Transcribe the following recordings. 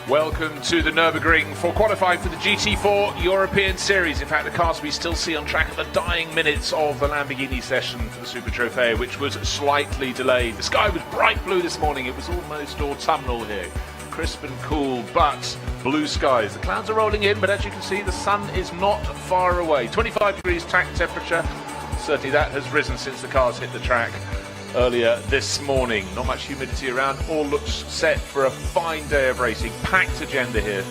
Welcome to the Nurburgring for qualifying for the GT4 European Series. In fact, the cars we still see on track at the dying minutes of the Lamborghini session for the Super Trofeo, which was slightly delayed. The sky was bright blue this morning. It was almost autumnal here. Crisp and cool, but blue skies. The clouds are rolling in, but as you can see, the sun is not far away. 25 degrees track temperature. Certainly that has risen since the cars hit the track earlier this morning. Not much humidity around. All looks set for a fine day of racing. Packed agenda here.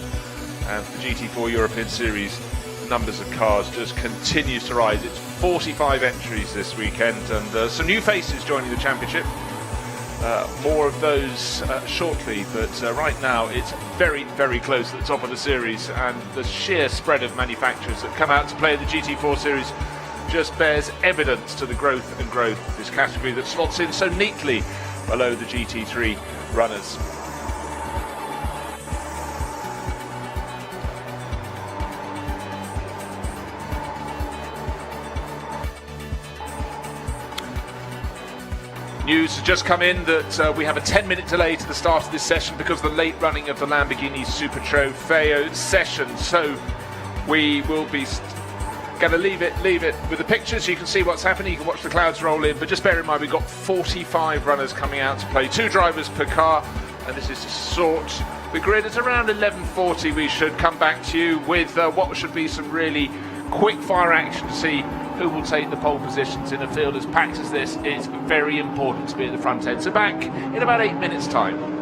And for the GT4 European Series, the numbers of cars just continues to rise. It's 45 entries this weekend, and some new faces joining the championship. More of those shortly, but right now it's very, very close at the top of the series, and the sheer spread of manufacturers that come out to play in the GT4 Series just bears evidence to the growth of this category that slots in so neatly below the GT3 runners. News has just come in that we have a 10-minute delay to the start of this session because of the late running of the Lamborghini Super Trofeo session. So we will be going to leave it with the pictures. You can see what's happening. You can watch the clouds roll in, but just bear in mind we've got 45 runners coming out to play, 2 drivers per car, and this is to sort the grid. At around 11:40 we should come back to you with what should be some really quick fire action to see who will take the pole positions in a field as packed as this. It's very important to be at the front end. So back in about 8 minutes time.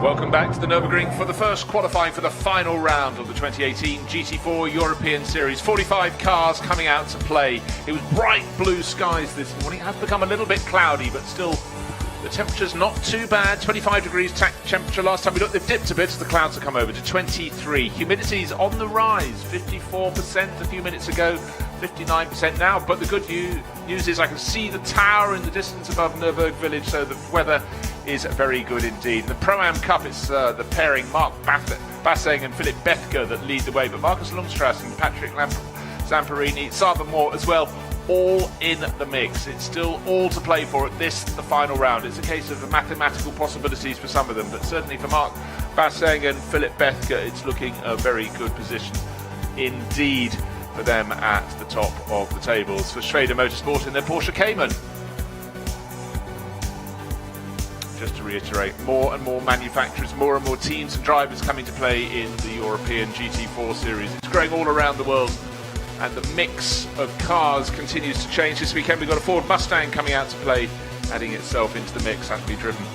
Welcome back to the Nurburgring for the first qualifying for the final round of the 2018 GT4 European Series. 45 cars coming out to play. It was bright blue skies this morning. It has become a little bit cloudy, but still the temperature's not too bad. 25 degrees temperature. Last time we looked, they've dipped a bit as the clouds have come over to 23. Humidity's on the rise. 54% a few minutes ago, 59% now. But the good news is I can see the tower in the distance above Nürburgring village, so the weather is very good indeed. In the Pro-Am Cup, it's the pairing Mark Basseng and Philip Bethke that lead the way, but Marcus Lundstrass and Patrick Zamparini, Saba Moore as well, all in the mix. It's still all to play for at this, the final round. It's a case of the mathematical possibilities for some of them, but certainly for Mark Basseng and Philip Bethke, it's looking a very good position indeed for them at the top of the tables. For Schrader Motorsport in their Porsche Cayman. Just to reiterate, more and more manufacturers, more and more teams and drivers coming to play in the European GT4 Series. It's growing all around the world, and the mix of cars continues to change. This weekend we've got a Ford Mustang coming out to play, adding itself into the mix and to be driven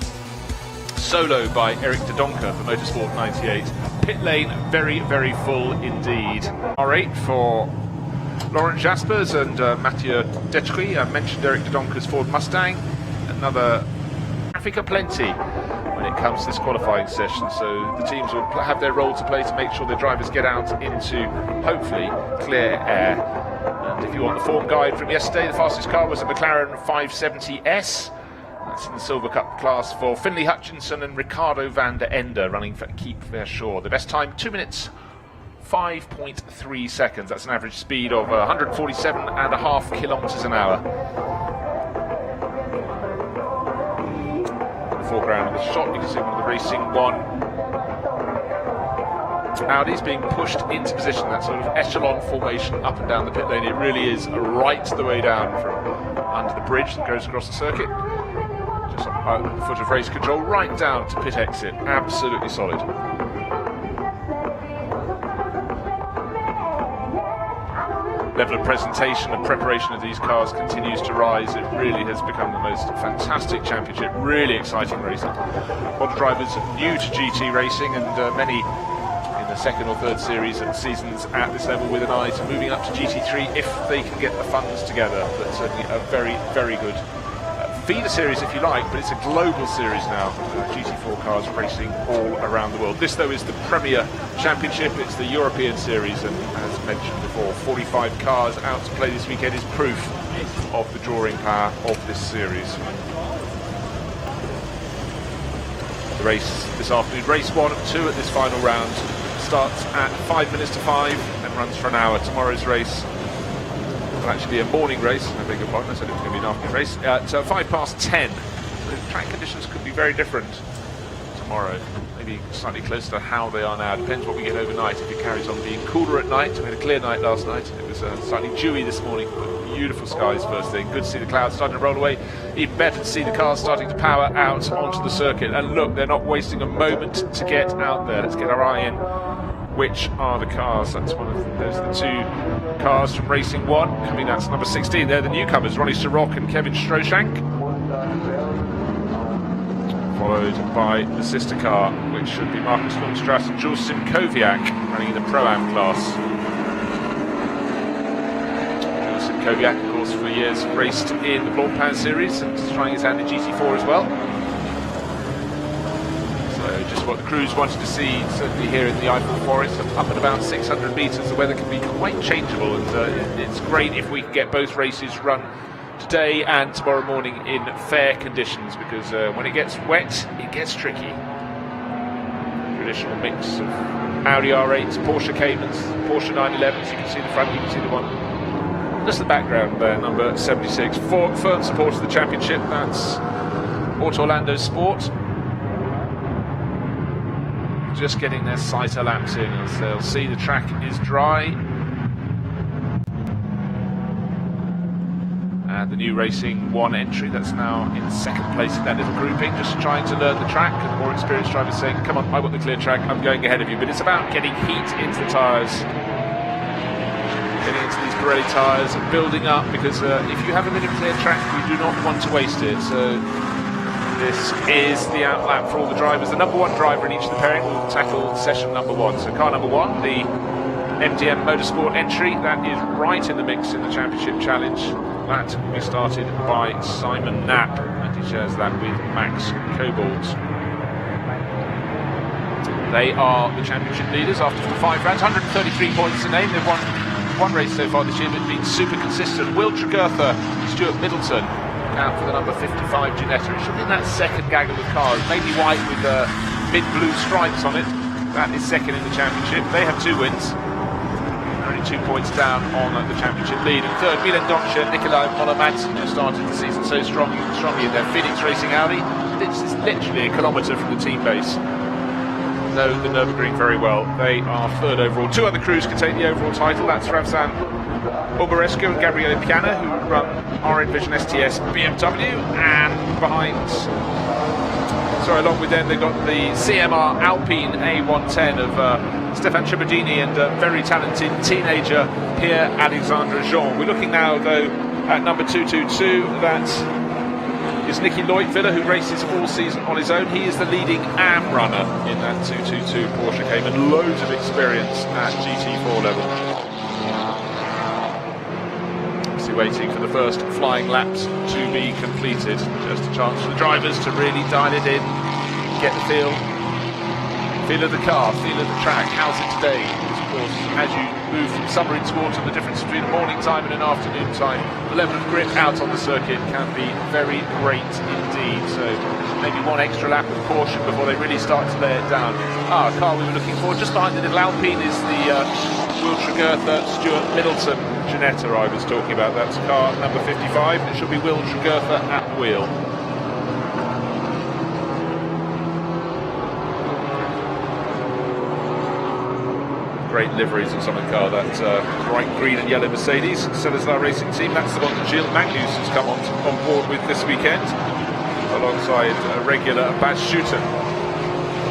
solo by Eric de Donker for Motorsport 98. Pit lane very, very full indeed. R8 for Laurent Jaspers and Mathieu Detruy. I mentioned Eric de Donker's Ford Mustang. Another traffic aplenty when it comes to this qualifying session, so the teams will have their role to play to make sure their drivers get out into hopefully clear air. And if you want the form guide from yesterday, the fastest car was a McLaren 570S. That's in the Silver Cup class for Finley Hutchinson and Ricardo van der Ende, running for Keep Fair-Shore. The best time, 2 minutes 5.3 seconds. That's an average speed of 147.5 kilometers an hour. Foreground of the shot, you can see one of the Racing One Audi's being pushed into position, that sort of echelon formation up and down the pit lane. It really is right the way down from under the bridge that goes across the circuit, just on the foot of race control, right down to pit exit. Absolutely solid. Level of presentation and preparation of these cars continues to rise. It really has become the most fantastic championship, really exciting racing. A lot of drivers new to GT racing, and many in the second or third series and seasons at this level with an eye to moving up to GT3 if they can get the funds together. But certainly a very, very good feeder series if you like, but it's a global series now. GT4 cars racing all around the world. This though is the Premier Championship. It's the European Series, and as mentioned before, 45 cars out to play this weekend is proof of the drawing power of this series. The race this afternoon, race 1 and 2 at this final round, starts at 5 minutes to 5 and runs for an hour. Tomorrow's race will actually be a morning race. I beg your pardon, I said it was going to be an afternoon race. At 10:05. The track conditions could be very different tomorrow. Maybe slightly closer to how they are now. Depends what we get overnight. If it carries on being cooler at night. We had a clear night last night. It was slightly dewy this morning. But beautiful skies first thing. Good to see the clouds starting to roll away. Even better to see the cars starting to power out onto the circuit. And look, they're not wasting a moment to get out there. Let's get our eye in. Which are the cars? That's one of those are the two cars from Racing One coming. That's number 16. They're the newcomers, Ronnie Sirrock and Kevin Stroshank, followed by the sister car, which should be Marcus Lundstrass and Jules Simkowiak, running in the Pro-Am class. Jules Simkowiak, of course, for years raced in the Blancpain series and trying his hand in GT4 as well. Just what the crews wanted to see, certainly here in the Eiffel Forest, up at about 600 metres. The weather can be quite changeable, and it's great if we can get both races run today and tomorrow morning in fair conditions, because when it gets wet, it gets tricky. Traditional mix of Audi R8s, Porsche Caymans, Porsche 911s. You can see the front, you can see the one just the background there, number 76. Firm support of the championship. That's Auto Orlando Sport. Just getting their sighter laps in, as they'll see the track is dry. And the new Racing One entry that's now in second place in that little grouping, just trying to learn the track, and the more experienced drivers saying, come on, I want the clear track, I'm going ahead of you. But it's about getting heat into the tyres, getting into these Pirelli tyres and building up, because if you have a bit of clear track, you do not want to waste it. So This is the out lap for all the drivers. The number 1 driver in each of the pairing will tackle session number 1. So car number 1, the MDM Motorsport entry, that is right in the mix in the Championship Challenge. That will be started by Simon Knapp, and he shares that with Max Cobalt. They are the Championship leaders after 5 rounds, 133 points to name. They've won one race so far this year, but been super consistent. Will Tregurtha, Stuart Middleton, out for the number 55 Ginetta. It should be in that second gaggle of cars, maybe white with mid-blue stripes on it. That is second in the Championship. They have 2 wins. Only 2 points down on the Championship lead. And third, Milan Doncher, Nikolai Moller-Madsen, who started the season so strongly in their Phoenix Racing Audi. This is literally a kilometre from the team base. Know the Nurburgring very well. They are third overall. 2 other crews can take the overall title. That's Ravsan Obarescu and Gabriele Piana, who run RN Vision STS BMW, and along with them they've got the CMR Alpine A110 of Stefan Ciabardini and very talented teenager Pierre-Alexandre Jean. We're looking now though at number 222. That is Nicky Leutviller, who races all season on his own. He is the leading AM runner in that 222 Porsche Cayman. Loads of experience at GT4 level. Obviously waiting for the first flying laps to be completed. Just a chance for the drivers to really dial it in, get the feel of the car, feel of the track. How's it today? Of course, as you move from summer into autumn, the difference between a morning time and an afternoon time, the level of grip out on the circuit can be very great indeed. So maybe one extra lap of caution before they really start to lay it down. A car we were looking for just behind the little Alpine is the Will Tregurtha, Stuart Middleton Ginetta I was talking about. That's car number 55. It should be Will Tregurtha at the wheel. Great liveries on some of the car, that bright green and yellow Mercedes Celestar Racing Team. That's the one that Gilles Magnus has come on board with this weekend, alongside regular Bas Schouten.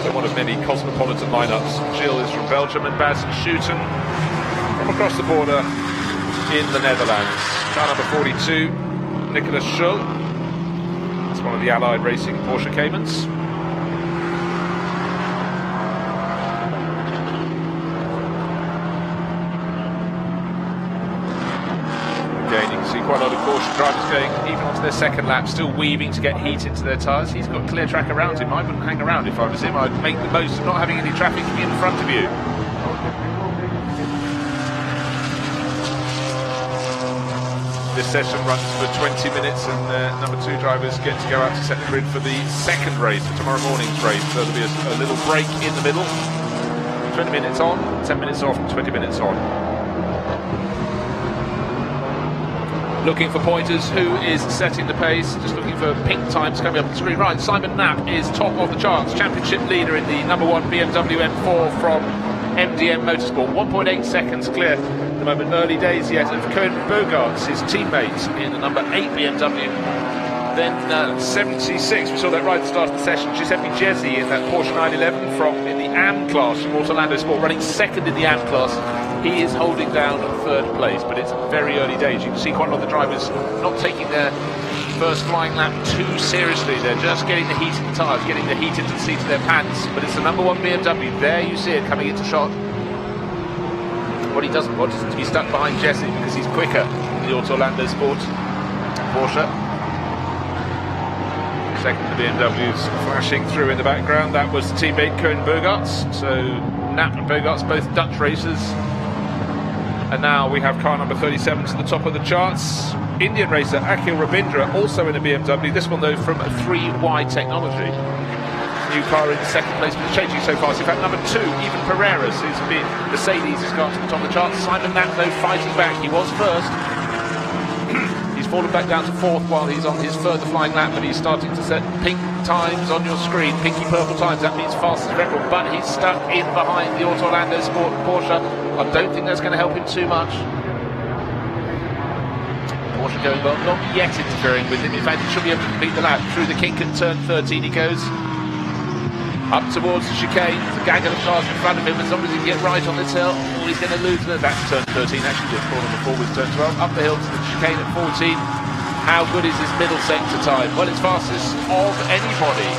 So one of many cosmopolitan lineups. Gilles is from Belgium and Bas Schouten from across the border in the Netherlands. Car number 42, Nicolas Schull. It's one of the Allied Racing Porsche Caymans. Quite a lot of caution drivers going even onto their second lap, still weaving to get heat into their tyres. He's got clear track around him. I wouldn't hang around if I was him. I'd make the most of not having any traffic in front of you. This session runs for 20 minutes, and number 2 drivers get to go out to set the grid for the second race, for tomorrow morning's race. So there'll be a little break in the middle. 20 minutes on, 10 minutes off, and 20 minutes on. Looking for pointers. Who is setting the pace? Just looking for pink times coming up on the screen. Right, Simon Knapp is top of the charts. Championship leader in the number 1 BMW M4 from MDM Motorsport. 1.8 seconds clear at the moment. Early days yet of Koen Bogaerts, his teammate in the number 8 BMW. Then 76, we saw that right at the start of the session. Giuseppe Jesi in that Porsche 911 from in the AM class from Orlando Sport, running second in the AM class. He is holding down third place, but it's very early days. You can see quite a lot of the drivers not taking their first flying lap too seriously. They're just getting the heat in the tyres, getting the heat into the seat of their pants. But it's the number 1 BMW. There you see it coming into shot. What he doesn't want is to be stuck behind Jesse, because he's quicker in the Orlando Sport Porsche. Second, the BMW's flashing through in the background. That was the teammate Koen Bogaerts. So Knapp and Bogaerts, both Dutch racers. And now we have car number 37 to the top of the charts. Indian racer Akhil Rabindra, also in a BMW. This one though from 3Y Technology. New car in second place, but it's changing so fast. In fact, number 2, even Pereiras, who's been Mercedes, has got to the top of the charts. Simon Knapp though fighting back. He was first. He's fallen back down to 4th while he's on his further flying lap, but he's starting to set pink times on your screen, pinky purple times. That means fastest record, but he's stuck in behind the Orlando Sport Porsche. I don't think that's going to help him too much. Porsche going well, not yet interfering with him. In fact, he should be able to complete the lap. Through the kink at turn 13 he goes. Up towards the chicane, the gaggle of cars in front of him. As long as he can get right on this hill, he's going to lose. That's turn 13, actually, just corner before with turn 12. Up the hill to the chicane at 14. How good is his middle sector time? Well, it's fastest of anybody.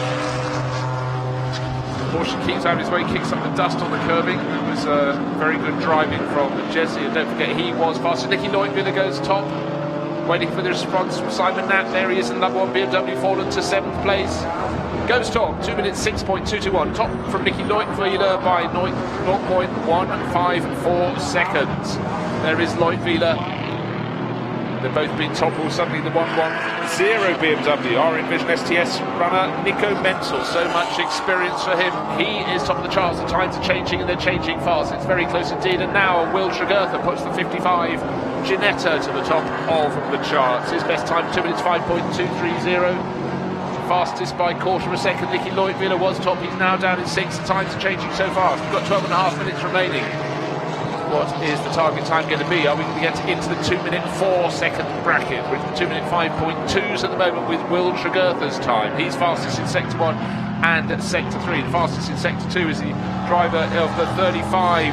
Caution keeps out of his way, kicks up the dust on the curbing. It was very good driving from Jesse, and don't forget he was faster. Nicky Leutwiler goes top, waiting for the response from Simon Knapp. There he is in number 1 BMW, fallen to 7th place. Goes top, 2 minutes 6.221. Top from Nicky Leutwiler by 0.154 seconds. There is Leutwiler. They've both been toppled. Suddenly the 110 BMW R Envision STS runner Nico Menzel. So much experience for him. He is top of the charts. The times are changing and they're changing fast. It's very close indeed. And now Will Tregurtha puts the 55 Ginetta to the top of the charts. His best time 2 minutes 5.230. Fastest by quarter of a second. Nicky Leutwiler was top. He's now down in 6th. The times are changing so fast. We've got 12.5 minutes remaining. What is the target time going to be? Are we going to get into the 2 minute 4 second bracket with the 2 minute 5.2s at the moment with Will Tregurtha's time? He's fastest in sector 1 and sector 3. The fastest in sector 2 is the driver of the 35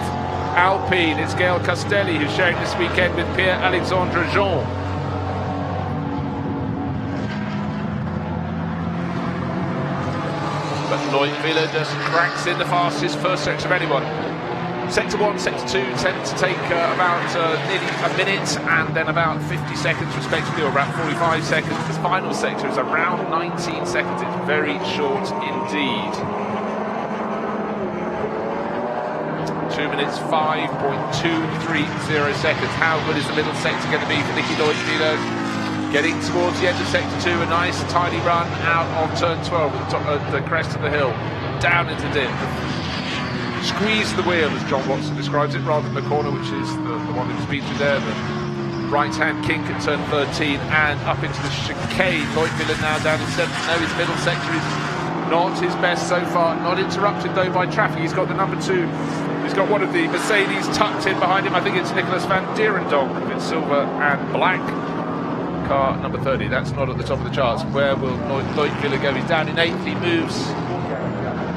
Alpine. It's Gael Castelli who's sharing this weekend with Pierre-Alexandre Jean. But Leutwiler just cracks in the fastest first sector of anyone. Sector 1, Sector 2 tend to take about nearly a minute and then about 50 seconds respectively, or about 45 seconds. The final sector is around 19 seconds. It's very short indeed. 2 minutes 5.230 seconds. How good is the middle sector going to be for Nicky Leutwiler? Getting towards the end of Sector 2, a nice tidy run out of turn 12 at the, top, the crest of the hill, down into dip. Squeeze the wheel, as John Watson describes it, rather than the corner, which is the one in speed through there. The right-hand kink at turn 13 and up into the chicane. Leutwiler now down in 7th. No, his middle sector is not his best so far. Not interrupted, though, by traffic. He's got the number 2. He's got one of the Mercedes tucked in behind him. I think it's Nicolas van Dierendonck in silver and black. Car number 30. That's not at the top of the charts. Where will Leutwiler go? He's down in 8th. He moves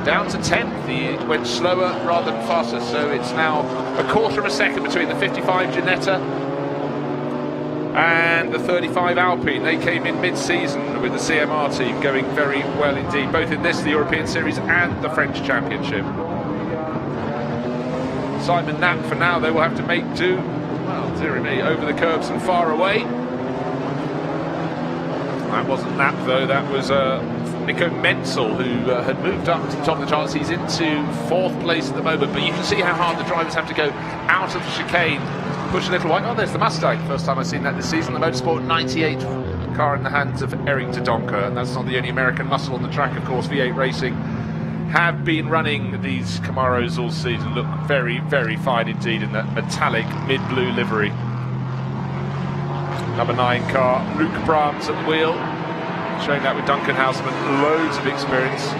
down to 10th. He went slower rather than faster, so it's now a quarter of a second between the 55 Ginetta and the 35 Alpine. They came in mid-season with the CMR team, going very well indeed, both in this, the European Series, and the French Championship. Simon Knapp, for now, they will have to make do, well, dearie me, over the curbs and far away. That wasn't Knapp, though, that was Nico Menzel, who had moved up to the top of the charts. He's into 4th place at the moment, but you can see how hard the drivers have to go out of the chicane, push a little wide. Oh, there's the Mustang. First time I've seen that this season. The Motorsport 98 car in the hands of Eric Dodonka, and that's not the only American muscle on the track, of course. V8 Racing have been running these Camaros all season. Look very, very fine indeed in that metallic mid-blue livery. Number 9 car, Luc Brahms at the wheel, showing that with Duncan Houseman, loads of experience.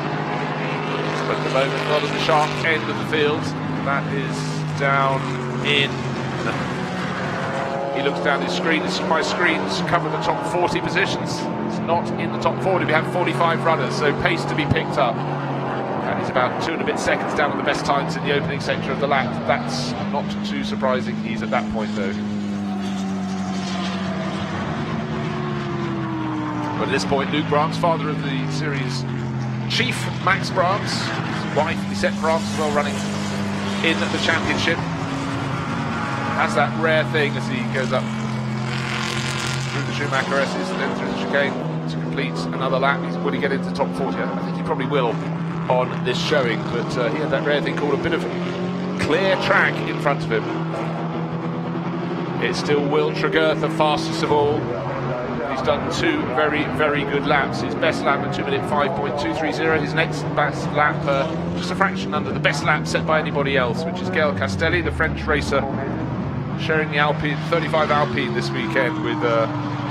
But at the moment, not at the sharp end of the field. That is down in... He looks down his screen. My screens cover the top 40 positions. It's not in the top 40. We have 45 runners, so pace to be picked up. And he's about 2 and a bit seconds down on the best times in the opening sector of the lap. That's not too surprising. He's at that point, though. But at this point, Luc Brahms, father of the series chief, Max Brahms, his wife, Lisette Brahms, as well, running in the championship, has that rare thing as he goes up through the Schumacher S's and then through the chicane to complete another lap. Will he get into the top 40? I think he probably will on this showing, but he had that rare thing called a bit of clear track in front of him. It's still Will Tregurtha, fastest of all. He's done 2 very, very good laps. His best lap at 2 minute 5.230. His next best lap, just a fraction under the best lap set by anybody else, which is Gael Castelli, the French racer, sharing the Alpine, 35 Alpine this weekend with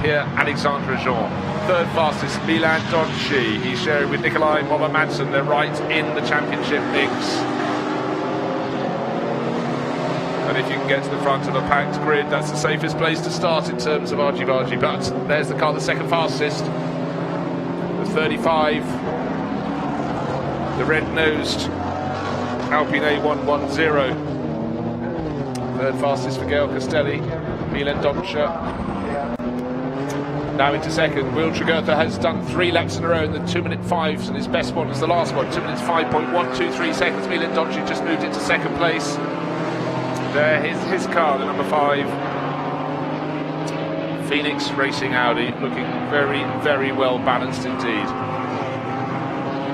Pierre-Alexandre Jean. 3rd fastest, Milan Donchi. He's sharing with Nikolai Moller-Madsen. They're right in the championship mix. And if you can get to the front of a packed grid, that's the safest place to start in terms of argy-bargy. But there's the car, the 2nd fastest, the 35, the red-nosed Alpine A110. 3rd fastest for Gael Castelli, Milan Doncha. Now into second. Will Tregurtha has done 3 laps in a row in the 2-minute 5s, and his best one was the last one, 2 minutes 5.123 seconds. Milan Doncic just moved into second place. There, his car, the number 5. Phoenix Racing Audi, looking very, very well balanced indeed.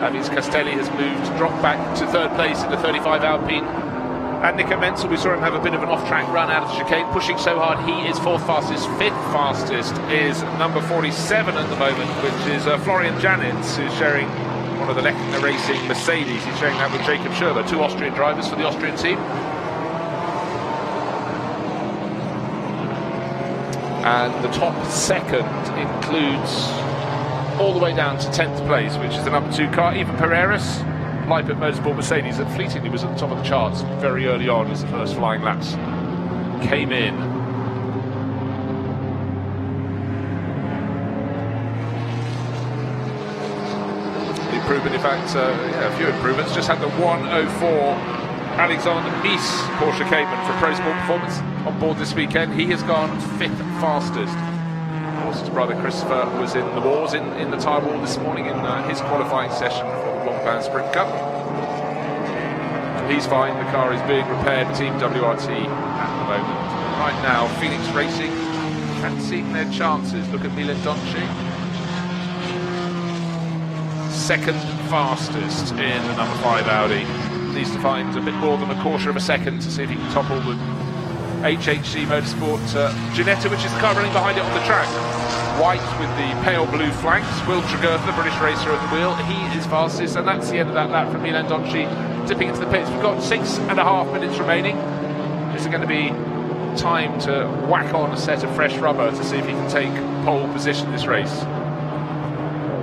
Avis Castelli has dropped back to third place in the 35 Alpine. And Nico Menzel, we saw him have a bit of an off-track run out of the chicane, pushing so hard. He is 4th fastest. 5th fastest is number 47 at the moment, which is Florian Janitz, who's sharing one of the Lechner Racing Mercedes. He's sharing that with Jacob Schurber, 2 Austrian drivers for the Austrian team. And the top second includes all the way down to 10th place, which is the number 2 car, Ivan Pereiras, Leipzig Motorsport Mercedes, that fleetingly was at the top of the charts very early on as the first flying laps came in. The improvement, in fact, a few improvements. Just had the 1:04 Alexander Mies Porsche Cayman for Pro Sport Performance on board this weekend. He has gone 5th fastest. Of course, his brother Christopher was in the wars in the tyre wall this morning in his qualifying session for the Blancpain Sprint Cup. He's fine, the car is being repaired, Team WRT at the moment. Right now, Phoenix Racing fancying their chances. Look at Milan Doncic. 2nd fastest in the number 5 Audi. Needs to find a bit more than 1/4 of a second to see if he can topple the HHC Motorsport Ginetta, which is the car running behind it on the track. White with the pale blue flanks. Will Tregurtha, British racer at the wheel. He is fastest, and that's the end of that lap from Milan Doncic, dipping into the pits. We've got 6.5 minutes remaining. Is it going to be time to whack on a set of fresh rubber to see if he can take pole position this race?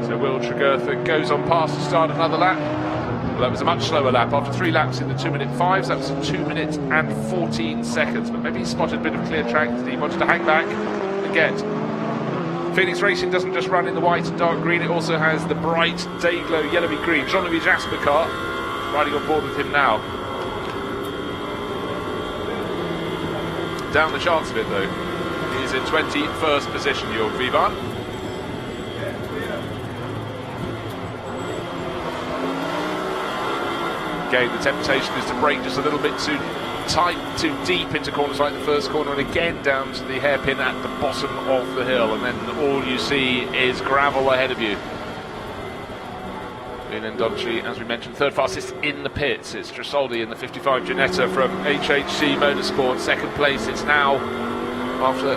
So Will Tregurtha goes on past to start another lap. Well, that was a much slower lap. After 3 laps in the 2-minute 5s, that was 2 minutes and 14 seconds. But maybe he spotted a bit of clear track that he wanted to hang back and get. Phoenix Racing doesn't just run in the white and dark green, it also has the bright day glow yellowy green. Jean-Louis Jasper car riding on board with him now. Down the charts a bit though. He's in 21st position, Jörg Vivan. Again, the temptation is to brake just a little bit too tight, too deep into corners like the first corner, and again down to the hairpin at the bottom of the hill, and then all you see is gravel ahead of you. Milan Doncic, as we mentioned, 3rd fastest in the pits. It's Trasoldi in the 55 Ginetta from HHC Motorsport. 2nd place, it's now, after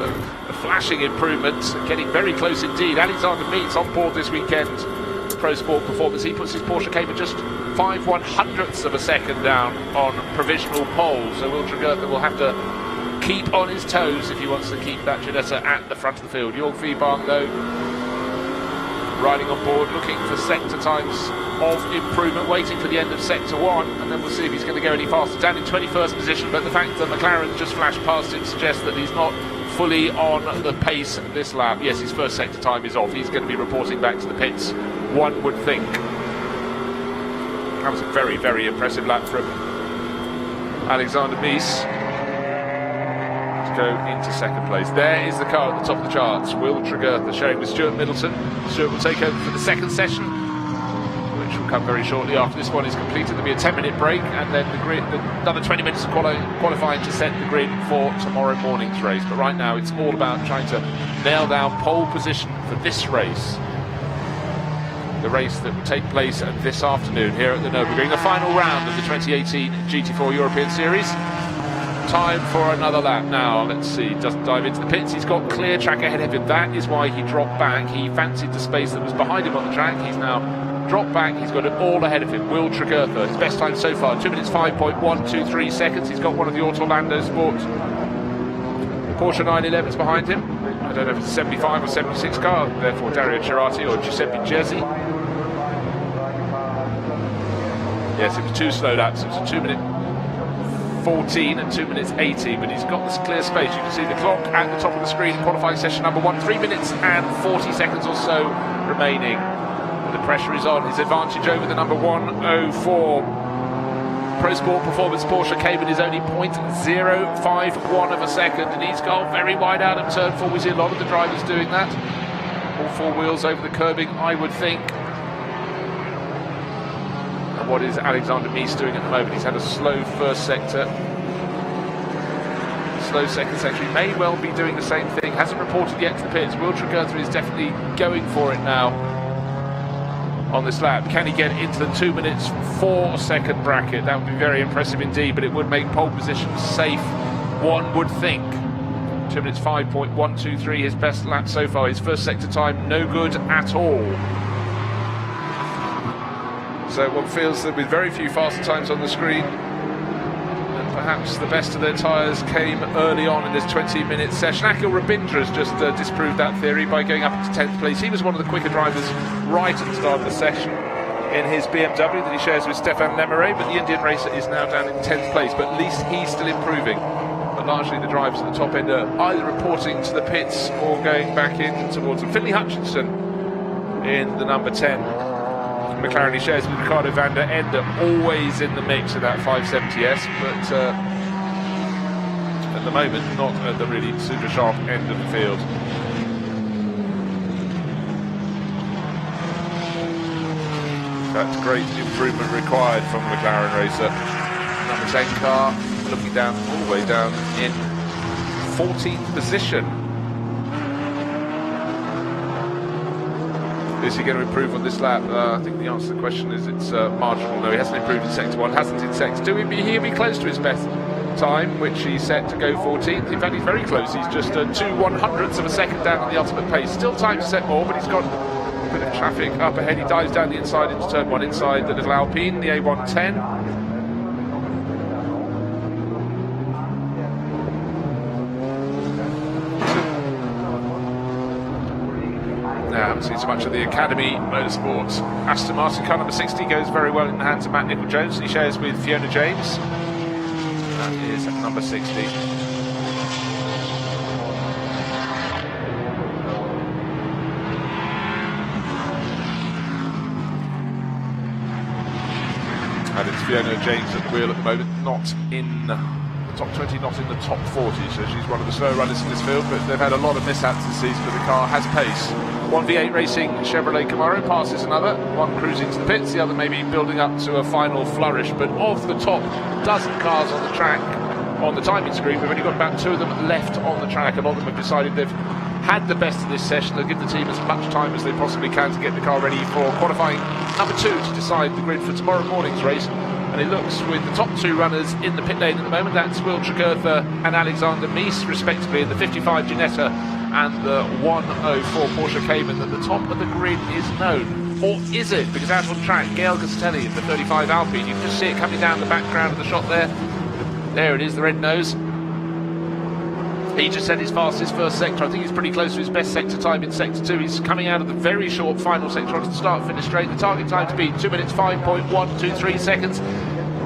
a flashing improvement, getting very close indeed. Alexander Mies on board this weekend. Pro Sport Performance. He puts his Porsche Cayman just 5/100ths of a second down on provisional pole. So Will Tregurtha will have to keep on his toes if he wants to keep that Ginetta at the front of the field. Jörg Viban, though, riding on board, looking for sector times of improvement, waiting for the end of sector 1, and then we'll see if he's going to go any faster. Down in 21st position, but the fact that McLaren just flashed past him suggests that he's not fully on the pace this lap. Yes, his first sector time is off. He's going to be reporting back to the pits, one would think. That was a very, very impressive lap from Alexander Mies to go into 2nd place. There is the car at the top of the charts. Will Tregurtha sharing with Stuart Middleton. Stuart will take over for the 2nd session, which will come very shortly after this one is completed. There'll be a 10-minute break, and then another 20 minutes of qualifying to set the grid for tomorrow morning's race. But right now, it's all about trying to nail down pole position for this race. The race that will take place this afternoon here at the Nürburgring, the final round of the 2018 GT4 European Series. Time for another lap now. Let's see, doesn't dive into the pits. He's got clear track ahead of him. That is why he dropped back. He fancied the space that was behind him on the track. He's now dropped back. He's got it all ahead of him. Will Tregurtha, his best time so far, 2 minutes 5.123 seconds. He's got one of the Orlando Sport Porsche 911s behind him. I don't know if it's a 75 or 76 car, therefore Dario Cerati or Giuseppe Jezzi. Yes, it was 2 slow laps. It was a 2 minute 14 and 2 minutes 80, but he's got this clear space. You can see the clock at the top of the screen in qualifying session number 1, 3 minutes and 40 seconds or so remaining. And the pressure is on. His advantage over the number 104 Pro Sport Performance Porsche Cayman is only 0.051 of a second, and he's gone very wide out of turn 4. We see a lot of the drivers doing that. four wheels over the curbing, I would think. And what is Alexander Mees doing at the moment? He's had a slow first sector. Slow second sector. He may well be doing the same thing. Hasn't reported yet to the pits. Will Tregurtha is definitely going for it now on this lap. Can he get into the 2 minutes 4 second bracket? That would be very impressive indeed, but it would make pole position safe, one would think. 2 minutes 5.123, his best lap so far. His first sector time, no good at all. So one feels that with very few faster times on the screen, and perhaps the best of their tyres came early on in this 20-minute session. Akhil Rabindra has just disproved that theory by going up into 10th place. He was one of the quicker drivers right at the start of the session in his BMW that he shares with Stéphane Lemeray, but the Indian racer is now down in 10th place, but at least he's still improving. But largely the drivers at the top end are either reporting to the pits or going back in towards them. Finley Hutchinson in the number 10. McLaren he shares with Ricardo van der Ende, always in the mix of that 570S, but at the moment not at the really super sharp end of the field. That's great improvement required from the McLaren racer. Number 10 car looking down, all the way down in 14th position. Is he going to improve on this lap? I think the answer to the question is it's marginal. No, he hasn't improved in sector 1, hasn't in sector 2. He'll be close to his best time, which he's set to go 14th. In fact, he's very close. He's just 2/100ths of a second down on the ultimate pace. Still time to set more, but he's got a bit of traffic up ahead. He dives down the inside into turn 1, inside the little Alpine, the A110. I haven't seen so much of the Academy Motorsports. Aston Martin car number 60 goes very well in the hands of Matt Nicol-Jones. He shares with Fiona James. That is number 60. And it's Fiona James at the wheel at the moment, not in the top 20, not in the top 40, so she's one of the slow runners in this field, but they've had a lot of mishaps this season, but the car has pace. One V8 Racing Chevrolet Camaro passes another, one cruising to the pits, the other maybe building up to a final flourish, but of the top dozen cars on the track, on the timing screen, we've only got about 2 of them left on the track. A lot of them have decided they've had the best of this session. They'll give the team as much time as they possibly can to get the car ready for qualifying number 2 to decide the grid for tomorrow morning's race. And it looks with the top 2 runners in the pit lane at the moment, that's Will Tregurtha and Alexander Mees respectively, in the 55 Ginetta and the 104 Porsche Cayman, that the top of the grid is known. Or is it? Because out on track, Gael Castelli in the 35 Alpine, you can just see it coming down the background of the shot there. There it is, the red nose. He just set his fastest first sector. I think he's pretty close to his best sector time in sector 2. He's coming out of the very short final sector onto the start-finish straight. The target time to beat 2 minutes 5.123 seconds.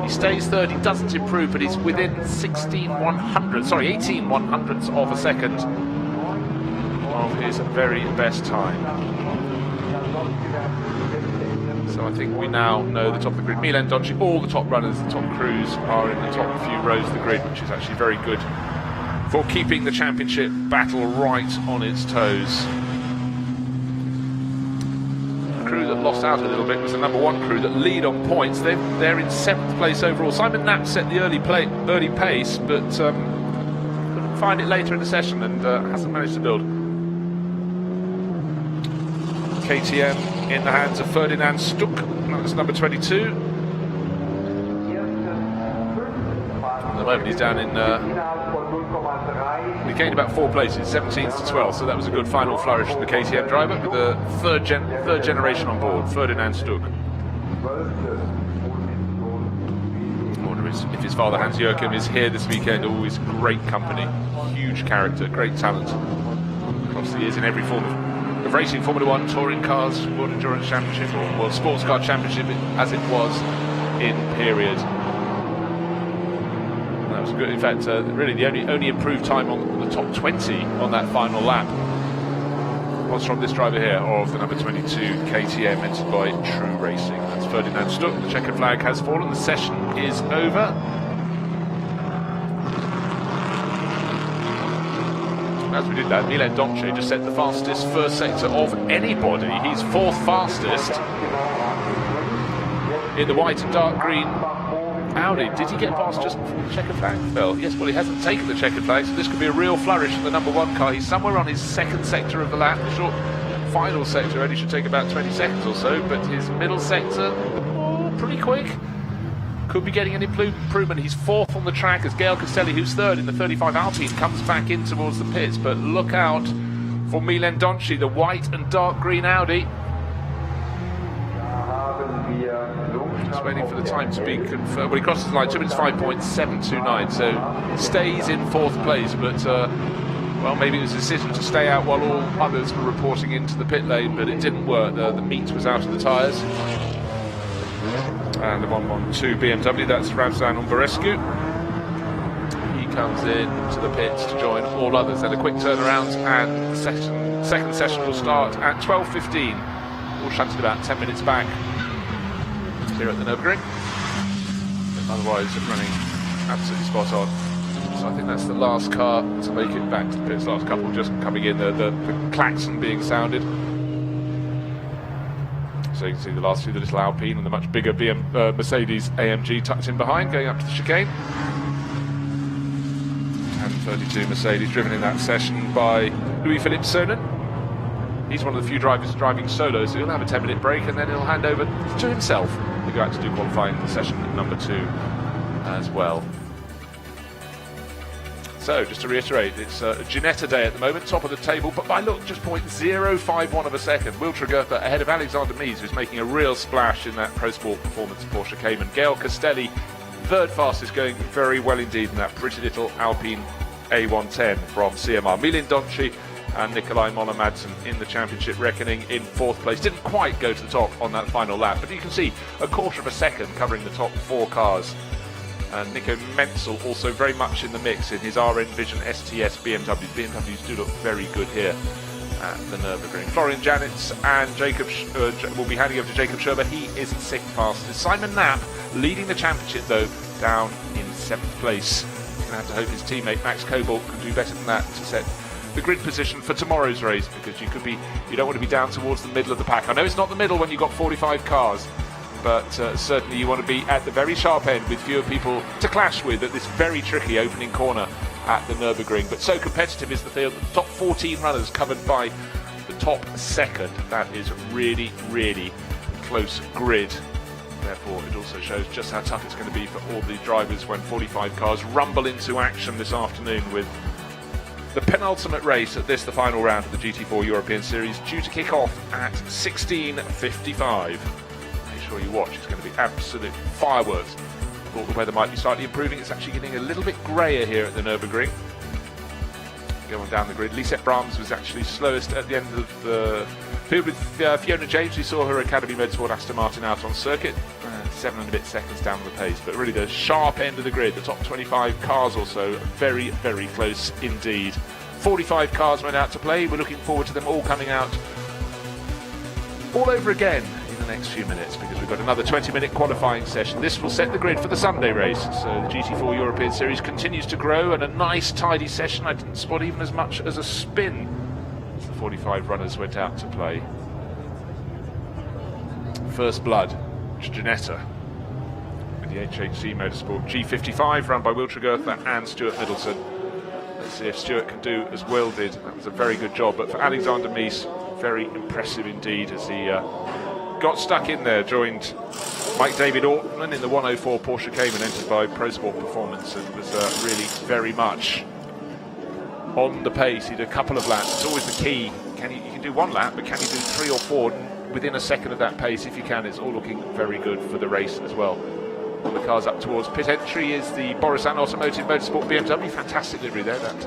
He stays third. He doesn't improve, but he's within 18/100ths of a second of his very best time. So I think we now know the top of the grid. Milan Doncic, all the top runners, the top crews are in the top few rows of the grid, which is actually very good for keeping the championship battle right on its toes. The crew that lost out a little bit was the number 1 crew that lead on points. They're in 7th place overall. Simon Knapp set the early pace, but couldn't find it later in the session and hasn't managed to build. KTM in the hands of Ferdinand Stuck, that's number 22. At the moment he's down in he gained about 4 places, 17th to 12th, so that was a good final flourish from the KTM driver with the third generation on board, Ferdinand Stuck. I wonder if his father Hans Joachim is here this weekend. Always great company, huge character, great talent across the years in every form of racing, Formula 1, touring cars, World Endurance Championship, or World Sports Car Championship as it was in period. That was good. In fact, really the only improved time on the top 20 on that final lap was from this driver here, of the number 22 KTM, entered by True Racing. That's Ferdinand Stuck. The checkered flag has fallen. The session is over. as we did that, Milan Donche just set the fastest first sector of anybody. He's fourth fastest in the white and dark green Audi. Did he get past just before the checkered flag fell? Yes, well, he hasn't taken the checkered flag, so this could be a real flourish in the number one car. He's somewhere on his second sector of the lap. The short final sector only should take about 20 seconds or so, but his middle sector, pretty quick. Could be getting an improvement. He's fourth on the track as Gael Castelli, who's third in the 35 Alpine, comes back in towards the pits. But look out for Milan Donche, the white and dark green Audi. Just waiting for the time to be confirmed. Well, he crosses the line, 2 minutes 5.729, so stays in fourth place. But, well, maybe it was a decision to stay out while all others were reporting into the pit lane, but it didn't work. The meat was out of the tyres. And the 112 BMW, that's Razvan Umberescu. He comes in to the pits to join all others. Then a quick turnaround, and the second session will start at 12:15. All shunted about 10 minutes back here at the Nürburgring. Otherwise, running absolutely spot on. So I think that's the last car to make it back to the pits. Last couple just coming in, the klaxon being sounded. So you can see the last two, the little Alpine and the much bigger Mercedes AMG tucked in behind, going up to the chicane. 10:32 Mercedes, driven in that session by Louis-Philippe Sonnen. He's one of the few drivers driving solo, so he'll have a 10-minute break and then he'll hand over to himself to go out to do qualifying for session number 2 as well. So, just to reiterate, it's Ginetta day at the moment, top of the table, but by look, just 0.051 of a second. Will Tregertha ahead of Alexander Mies, who's making a real splash in that Pro Sport Performance Porsche Cayman. Gael Castelli, third fastest, going very well indeed in that pretty little Alpine A110 from CMR. Milan Donche and Nikolai Moller-Madsen in the championship reckoning in fourth place. Didn't quite go to the top on that final lap, but you can see a quarter of a second covering the top 4 cars. And Nico Menzel also very much in the mix in his RN Vision STS BMWs. BMWs do look very good here at the Nürburgring. Florian Janitz and Jacob will be handing over to Jacob Scherber. He is 6th fastest. Simon Knapp leading the championship though, down in 7th place. He's going to have to hope his teammate Max Cobalt can do better than that to set the grid position for tomorrow's race, because you don't want to be down towards the middle of the pack. I know it's not the middle when you've got 45 cars, but certainly you want to be at the very sharp end with fewer people to clash with at this very tricky opening corner at the Nürburgring. But so competitive is the field. The top 14 runners covered by the top second. That is really, really close grid. Therefore, it also shows just how tough it's going to be for all the drivers when 45 cars rumble into action this afternoon, with the penultimate race at this, the final round of the GT4 European Series, due to kick off at 16:55. You watch, it's going to be absolute fireworks. Thought the weather might be slightly improving. It's actually getting a little bit grayer here at the Nürburgring. Go on down the grid. Lisette Brahms was actually slowest at the end of the field with Fiona James. We saw her Academy Motorsport Aston Martin out on circuit, 7 and a bit seconds down the pace. But really the sharp end of the grid, the top 25 cars or so, very, very close indeed. 45 cars went out to play. We're looking forward to them all coming out all over again in the next few minutes, because we've got another 20-minute qualifying session. This will set the grid for the Sunday race. So the GT4 European Series continues to grow, and a nice tidy session. I didn't spot even as much as a spin as the 45 runners went out to play. First blood, Ginetta with the HHC Motorsport G55, run by Will Tregertha and Stuart Middleton. Let's see if Stuart can do as Will did. That was a very good job, but for Alexander Mies, very impressive indeed as he got stuck in there, joined Mike David Ortman in the 104 Porsche Cayman entered by Pro Sport Performance, and was really very much on the pace. He did a couple of laps. It's always the key. You can do one lap, but can you do 3 or 4 within a second of that pace? If you can, it's all looking very good for the race as well. All the cars up towards pit entry is the Borusan Automotive Motorsport BMW. Fantastic livery there, that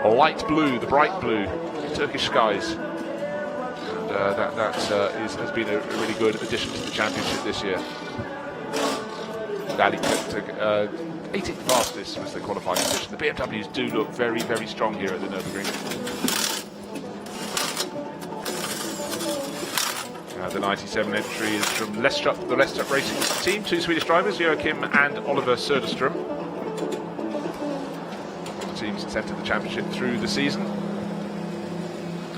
light blue, the bright blue, Turkish skies. That has been a really good addition to the championship this year. Ali took 18th fastest was the qualifying position. The BMWs do look very, very strong here at the Nürburgring. The 97 entry is from the Lestrup Racing team. 2 Swedish drivers, Joachim and Oliver Söderström. The team's since entered the championship through the season.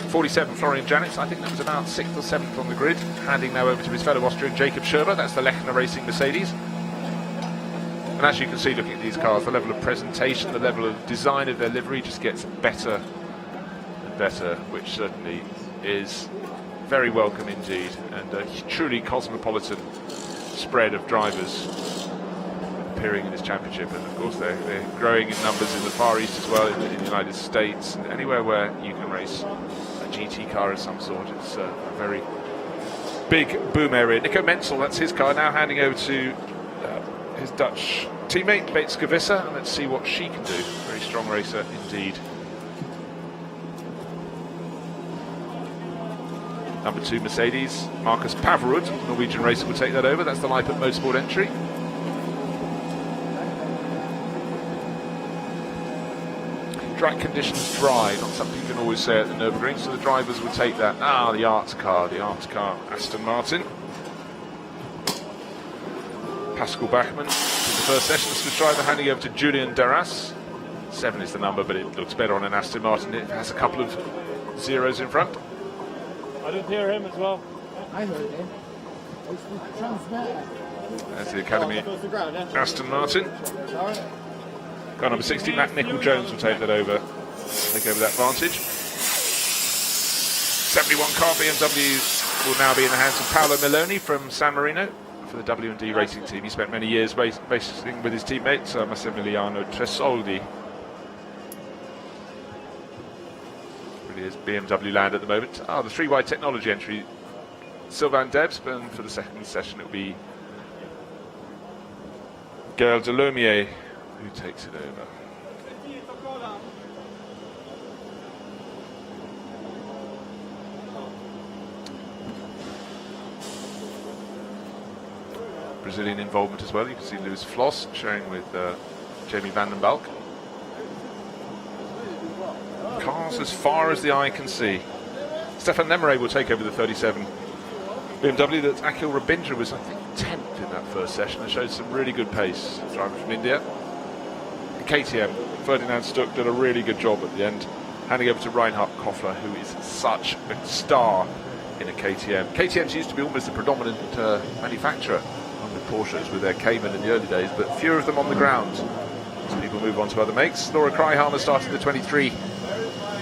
47, Florian Janitz, I think that was about 6th or 7th on the grid, handing now over to his fellow Austrian Jacob Schirmer. That's the Lechner Racing Mercedes. And as you can see, looking at these cars, the level of presentation, the level of design of their livery just gets better and better, which certainly is very welcome indeed, and a truly cosmopolitan spread of drivers appearing in this championship. And of course they're growing in numbers in the Far East as well, in the United States, and anywhere where you can race a GT car of some sort. It's a very big boom area. Nico Menzel, that's his car, now handing over to his Dutch teammate Beetske Visser, and let's see what she can do. Very strong racer indeed. Number 2 Mercedes, Marcus Paverud, Norwegian racer, will take that over. That's the Leipzig Motorsport entry. Track conditions dry, not something you can always say at the Nürburgring, so the drivers will take that. The art car, Aston Martin. Pascal Bachmann in the first session, the Swiss driver, handing over to Julian Darras. 7 is the number, but it looks better on an Aston Martin. It has a couple of zeros in front. I didn't hear him as well. I heard him. That's the Academy Aston Martin. Car number 60, Matt Nicol-Jones will take that over. Take over that vantage. 71 car BMW will now be in the hands of Paolo Meloni from San Marino for the W&D racing team. He spent many years racing with his teammates, Massimiliano Tresoldi. Is BMW land at the moment. The 3-wide technology entry, Sylvain Debs, and for the second session it will be Gaël Delomier who takes it over. Brazilian involvement as well. You can see Lewis Floss sharing with Jamie van den Balk. Cars as far as the eye can see. Stefan Nemere will take over the 37 BMW. That Akhil Rabindra was, I think, 10th in that first session and showed some really good pace. Driver from India. And KTM, Ferdinand Stuck, did a really good job at the end, handing over to Reinhard Koffler, who is such a star in a KTM. KTM's used to be almost the predominant manufacturer on the Porsches with their Cayman in the early days, but fewer of them on the ground. So people move on to other makes. Laura Kreihammer started the 23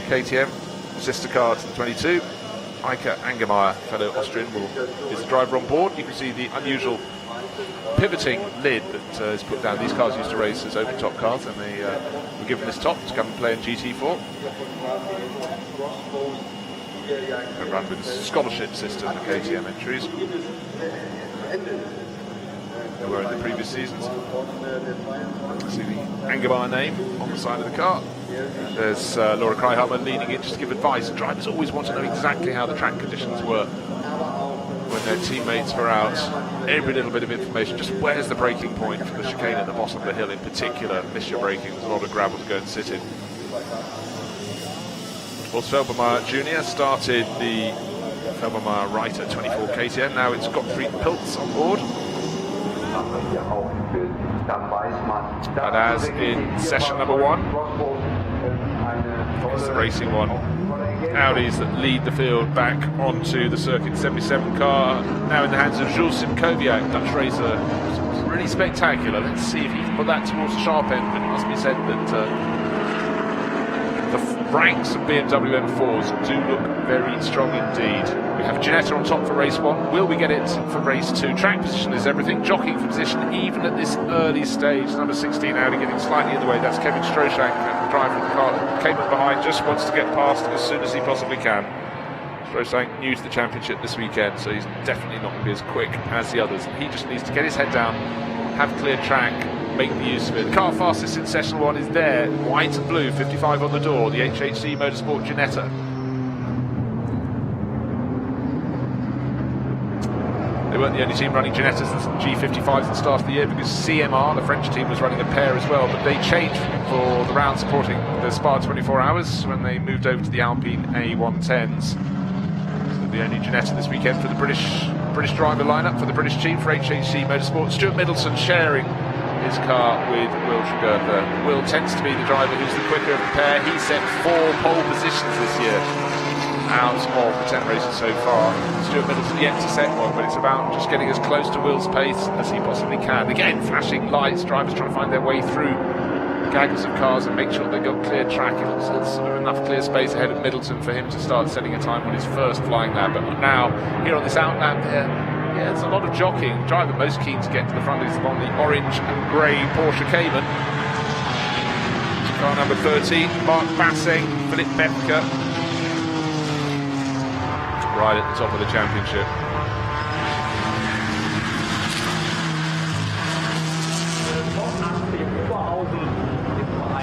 KTM, sister car to the 22. Eike Angermeyer, fellow Austrian, is the driver on board. You can see the unusual pivoting lid that is put down. These cars used to race as open top cars, and they were given this top to come and play in GT4 and run with a scholarship system, the KTM entries. They were in the previous seasons. See the Angermeyer name on the side of the car. There's Laura Kreihammer leaning in just to give advice. Drivers always want to know exactly how the track conditions were when their teammates were out. Every little bit of information, just where's the braking point for the chicane at the bottom of the hill in particular. Miss your braking, there's a lot of gravel to go and sit in. Horst Felbermayr Jr. started the Felbermayr right at 24 KTM. Now it's Gottfried Pilz on board. And as in session number 1, it's the racing one. Audis that lead the field back onto the circuit. 77 car now in the hands of Jules Simkowiak, Dutch racer. Really spectacular. Let's see if he can put that towards the sharp end. But it must be said that the ranks of BMW M4s do look very strong indeed. We have Ginetta on top for race 1. Will we get it for race 2? Track position is everything. Jockeying for position, even at this early stage. Number 16 Audi getting slightly in the way. That's Kevin Stroshank, the driver of the car that came up behind, just wants to get past as soon as he possibly can. Stroshank new to the championship this weekend, so he's definitely not going to be as quick as the others. He just needs to get his head down, have clear track, make the use of it. The car fastest in session 1 is there, white and blue, 55 on the door, the HHC Motorsport Ginetta. They weren't the only team running Ginettas and G55s at the start of the year, because CMR, the French team, was running a pair as well, but they changed for the round supporting the Spa 24 Hours when they moved over to the Alpine A110s. So the only Ginetta this weekend for the British driver lineup for the British team for HHC Motorsport. Stuart Middleton sharing his car with Will Tregertha. Will tends to be the driver who's the quicker of the pair. He's set 4 pole positions this year out of the 10 races so far. Stuart Middleton yet to set one, but it's about just getting as close to Will's pace as he possibly can. Again, flashing lights, drivers trying to find their way through gaggers of cars and make sure they've got clear track. There's sort of enough clear space ahead of Middleton for him to start setting a time on his first flying lap. But now, here on this out lap there, yeah, it's a lot of jockeying. The driver most keen to get to the front is on the orange and grey Porsche Cayman. Car number 13, Mark Basseng, Philip Bepke, right at the top of the championship.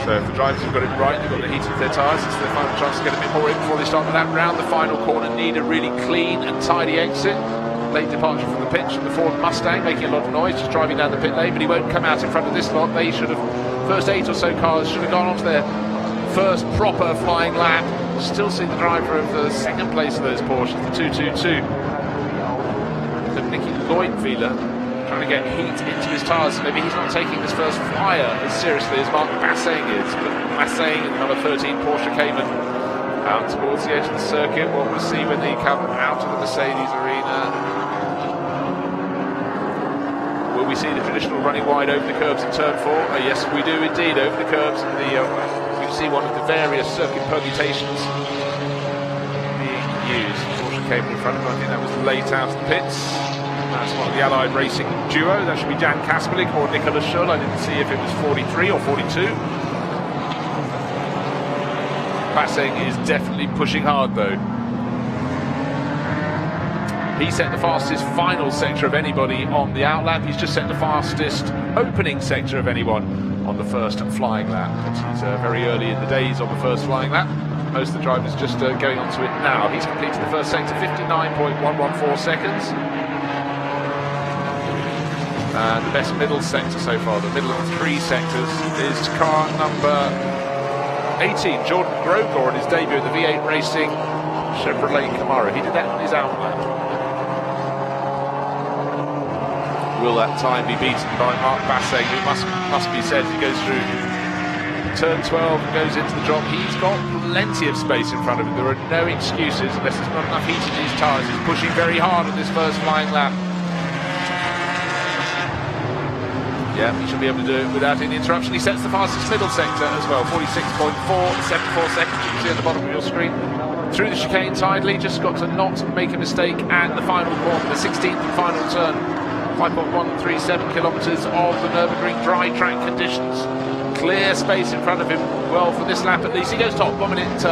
So if the drivers have got it right, they've got the heat of their tyres, it's their final chance to get a bit more in before they start the lap round. The final corner need a really clean and tidy exit. Late departure from the pitch, and the Ford Mustang making a lot of noise, just driving down the pit lane, but he won't come out in front of this lot. They should have, first 8 or so cars should have gone on to their first proper flying lap. Still see the driver of the second place of those Porsches, the 222. So Nicky Leutwiler trying to get heat into his tyres, so maybe he's not taking this first flyer as seriously as Mark Basseng is. But Basseng in number 13 Porsche Cayman out towards the edge of the circuit. What we'll see when they come out of the Mercedes arena. Will we see the traditional running wide over the curbs in turn 4? Yes, we do indeed, over the curbs. And we see one of the various circuit permutations being used. Porsche Cayman in front of him. I think that was late out of the pits. That's one of the Allied Racing duo. That should be Jan Kasperlik or Nicolas Schull. I didn't see if it was 43 or 42. Basseng is definitely pushing hard though. He set the fastest final sector of anybody on the outlap. He's just set the fastest opening sector of anyone on the first flying lap. But he's very early in the days on the first flying lap. Most of the drivers just going onto it now. He's completed the first sector, 59.114 seconds. And the best middle sector so far, the middle of 3 sectors, is car number 18, Jordan Grogor, on his debut in the V8 Racing Chevrolet Camaro. He did that on his outlap. Will that time be beaten by Mark Basseng, who must be said, he goes through turn 12 and goes into the drop. He's got plenty of space in front of him. There are no excuses unless there's not enough heat in his tyres. He's pushing very hard on this first flying lap. Yeah, he should be able to do it without any interruption. He sets the fastest middle sector as well, 46.474 seconds. You can see at the bottom of your screen. Through the chicane tidily, just got to not make a mistake at the final corner, the 16th and final turn. 5.137 kilometres of the Nürburgring dry track conditions. Clear space in front of him. Well, for this lap at least, he goes top. 2 minutes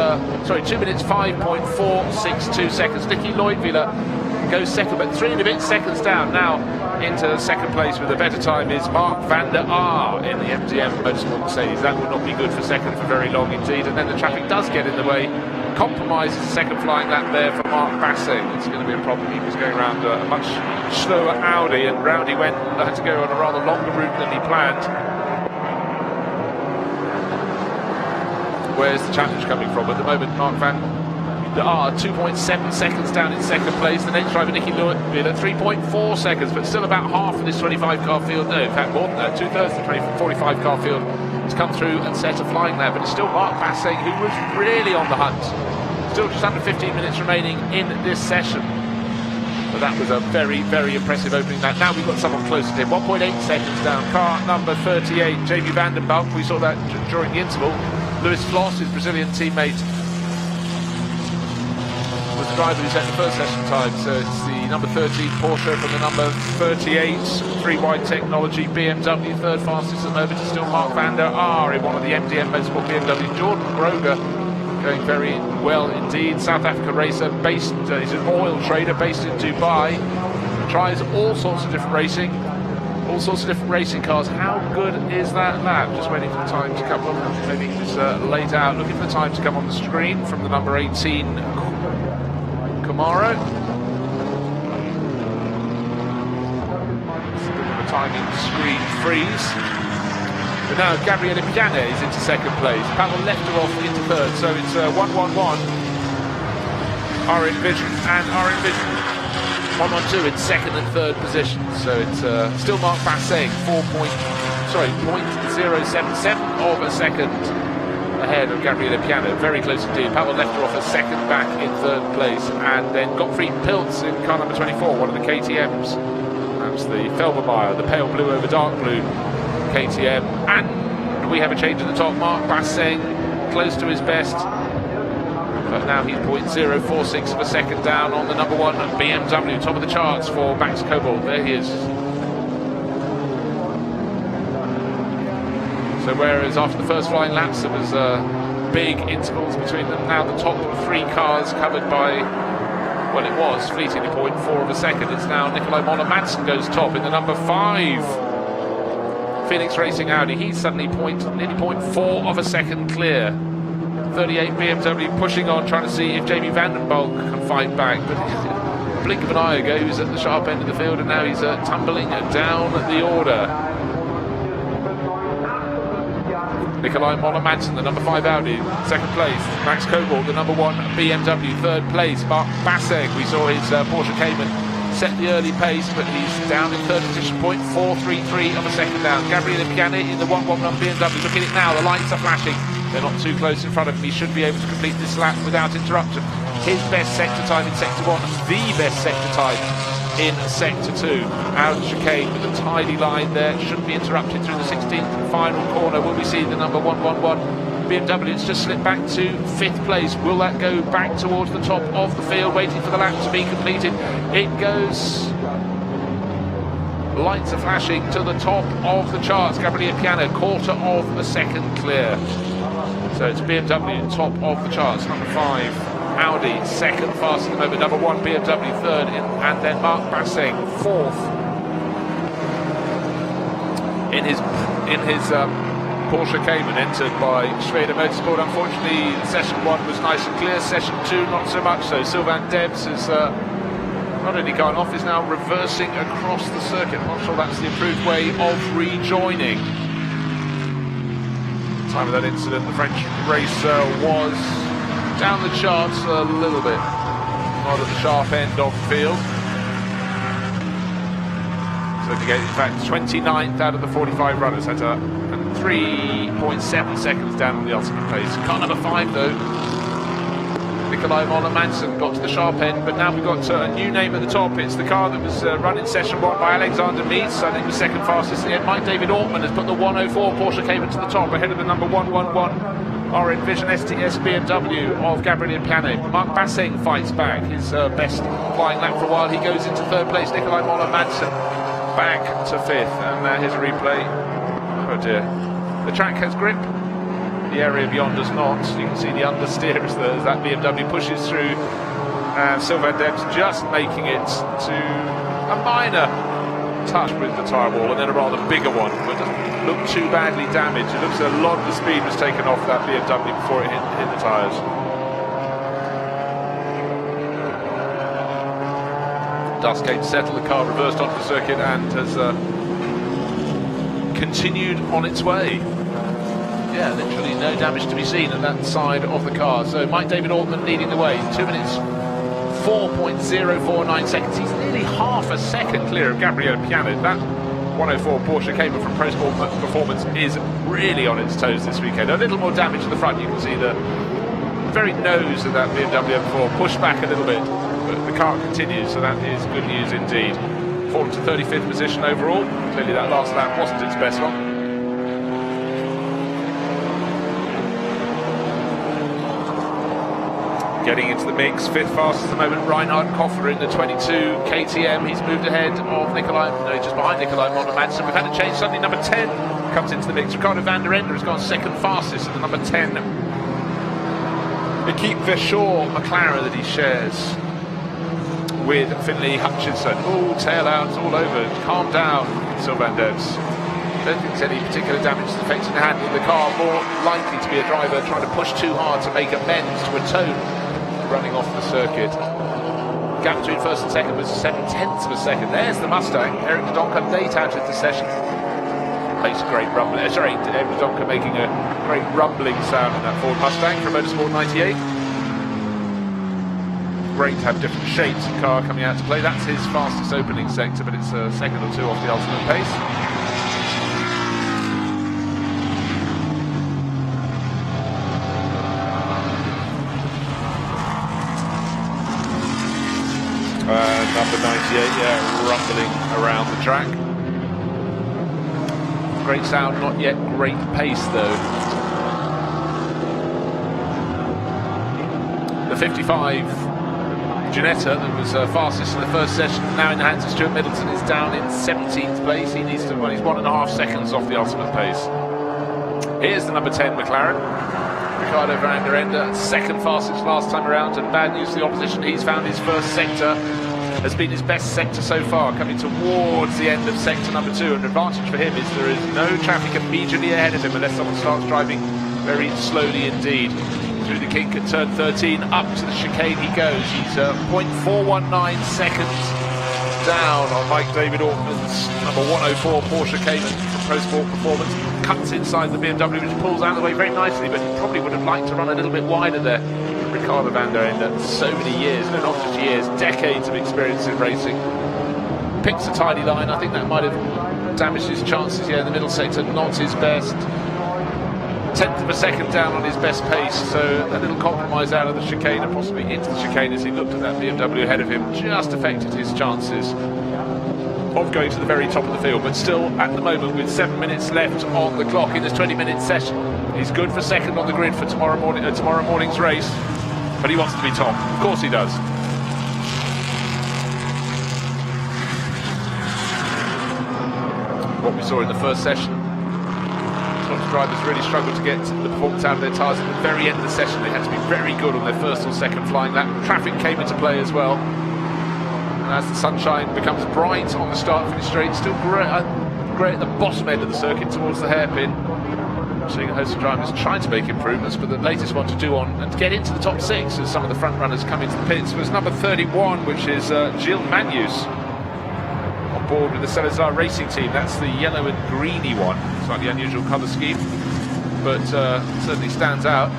5.462 seconds. Nicky Leutwiler goes second, but 3 and a bit seconds down now. Into second place with a better time is Mark van der Aar in the MDM Motorsport Mercedes. That will not be good for second for very long indeed. And then the traffic does get in the way. Compromises the second flying lap there for Mark Basseng. It's going to be a problem. He was going around a much slower Audi, and round he went. Had to go on a rather longer route than he planned. Where's the challenge coming from? At the moment, Mark van der Aar 2.7 seconds down in second place. The next driver, Nicky Leutwiler, 3.4 seconds, but still about half of this 25-car field. No, in fact, more than that. 2/3 of the 45-car field to come through and set a flying lap. But it's still Mark Basseng who was really on the hunt. Still just under 15 minutes remaining in this session. But that was a very, very impressive opening lap. Now we've got someone closer to him. 1.8 seconds down. Car number 38, Jamie van den Bulk. We saw that during the interval. Lewis Floss, his Brazilian teammate, was the driver who set the first session time. So it's the number 13 Porsche from the number 38 3-wide technology BMW, third fastest at the moment. It's still Mark van der Aar in one of the MDM Motorsport BMW. Jordan Grogor going very well indeed. South African racer, based, he's an oil trader based in Dubai. Tries all sorts of different racing cars. How good is that lap? Just waiting for the time to come on. Maybe just laid out, looking for the time to come on the screen from the number 18 Camaro. The timing screen freeze. But now Gabriele Piane is into second place. Pavel Lefterov into third. So it's 1-1-1. RN Vision and RN Vision 1-1-2 in second and third position. So it's still Mark Basseng, 4.2 0.077 of a second ahead of Gabriele Piano. Very close indeed. Pavel left her off a second back in third place, and then Gottfried Pilz in car number 24, one of the KTMs. That's the Felbermeyer, the pale blue over dark blue KTM. And we have a change at the top. Mark Basseng close to his best, but now he's 0.046 of a second down on the number one BMW, top of the charts for Max Kobold. There he is. So whereas after the first flying laps there was big intervals between them, now the top three cars covered by, well, it was fleetingly 0.4 of a second. It's now Nikolai Moller-Madsen goes top in the number 5 Phoenix Racing Audi. He's suddenly nearly 0.4 of a second clear. 38 BMW pushing on, trying to see if Jamie Vandenbalk can fight back, but blink of an eye ago he was at the sharp end of the field, and now he's tumbling down the order. Nikolai Moller-Madsen, the number 5 Audi, second place. Max Kobold, the number 1 BMW, third place. Mark Basseng, we saw his Porsche Cayman set the early pace, but he's down in third position, 0.433 of a second down. Gabriele Piano in the 111 BMW. Look at it now, the lights are flashing. They're not too close in front of him. He should be able to complete this lap without interruption. His best sector time in sector 1, the best sector time in sector 2. Out of the chicane with a tidy line there, shouldn't be interrupted through the 16th and final corner. Will we see the number 111 BMW? It's just slipped back to 5th place. Will that go back towards the top of the field, waiting for the lap to be completed? It goes. Lights are flashing to the top of the charts. Gabriele Piano, quarter of a second clear. So it's BMW top of the charts. Number 5 Audi second fastest at the moment. Number 1 BMW third, and then Mark Basseng fourth in his Porsche Cayman, entered by Schrader Motorsport. Unfortunately, session 1 was nice and clear. Session 2 not so much so. Sylvain Debs has not only gone off, is now reversing across the circuit. I'm not sure that's the approved way of rejoining. Time of that incident, the French racer was down the charts a little bit, not at the sharp end of the field. So to get, in fact, 29th out of the 45 runners, had 3.7 seconds down on the ultimate pace. Car number 5 though, Nikolai Moller-Madsen got to the sharp end, but now we've got a new name at the top. It's the car that was run in session 1 by Alexander Mees. I think was second fastest at the end. Mike David Ortman has put the 104 Porsche Cayman to the top, ahead of the number 111 RN Vision STS BMW of Gabriele Piano. Mark Basseng fights back, his best flying lap for a while. He goes into third place. Nikolai Moller-Madsen back to 5th, and here's a replay. Oh dear. The track has grip. The area beyond does not. You can see the understeer as that BMW pushes through. Sylvain Debs just making it to a minor touch with the tyre wall, and then a rather bigger one, but it doesn't look too badly damaged. It looks a lot of the speed was taken off that BMW before it hit the tyres. Dust came to settle, the car reversed onto the circuit and has continued on its way. Yeah, literally no damage to be seen at that side of the car. So Mike David Ortman leading the way, 2 minutes 4.049 seconds. He's nearly half a second clear of Gabriele Piano. That 104 Porsche Cayman from Pro Sport Performance is really on its toes this weekend. A little more damage at the front. You can see the very nose of that BMW M4 pushed back a little bit, but the car continues, so that is good news indeed. Fallen to 35th position overall. Clearly that last lap wasn't its best one. Getting into the mix, 5th fastest at the moment, Reinhard Kofler in the 22 KTM. He's moved ahead of just behind Nikolai Moller-Madsen. We've had a change suddenly. Number 10 comes into the mix. Ricardo van der Ende has gone second fastest at the number 10 Equipe Verschoor McLaren that he shares with Finlay Hutchinson. Oh, tail out all over. Calm down, Sylvain Debs. Don't think there's any particular damage to affecting the handling of the car. More likely to be a driver trying to push too hard to make amends to a tone running off the circuit. Gap between first and second was 7/10 of a second. There's the Mustang. Eric Donker late out of the session. Makes a great rumbling. Eric Donker making a great rumbling sound in that Ford Mustang from Motorsport 98. Great to have different shapes of car coming out to play. That's his fastest opening sector, but it's a second or two off the ultimate pace. Number 98, yeah, rumbling around the track. Great sound, not yet great pace though. The 55 Ginetta that was fastest in the first session, now in the hands of Stuart Middleton, is down in 17th place. He needs to, well, he's 1.5 seconds off the ultimate pace. Here's the number 10 McLaren, Ricardo van der Ende, second fastest last time around, and bad news for the opposition, he's found his first sector, has been his best sector so far, coming towards the end of sector number 2, and the advantage for him is there is no traffic immediately ahead of him unless someone starts driving very slowly indeed. Through the kink at turn 13, up to the chicane he goes. He's 0.419 seconds down on Mike David Ortman's number 104 Porsche Cayman from Pro Sport Performance. Cuts inside the BMW, which pulls out of the way very nicely, but he probably would have liked to run a little bit wider there. Ricardo van der Ende, so many years, no, not just years, decades of experience in racing. Picks a tidy line. I think that might have damaged his chances here in the middle sector, not his best. 1/10 of a second down on his best pace, so a little compromise out of the chicane and possibly into the chicane as he looked at that BMW ahead of him just affected his chances of going to the very top of the field. But still, at the moment, with 7 minutes left on the clock in this 20-minute session, he's good for second on the grid for tomorrow morning's race, but he wants to be top. Of course he does. What we saw in the first session, drivers really struggled to get the performance out of their tyres at the very end of the session. They had to be very good on their first or second flying lap. Traffic came into play as well. And as the sunshine becomes bright on the start-finish straight, still great at the bottom end of the circuit towards the hairpin. I'm seeing a host of drivers trying to make improvements, but the latest one to do on and to get into the top 6 as some of the front runners come into the pits was number 31, which is Gilles Magnus. Board with the Salazar Racing Team. That's the yellow and greeny one, slightly unusual colour scheme, but certainly stands out.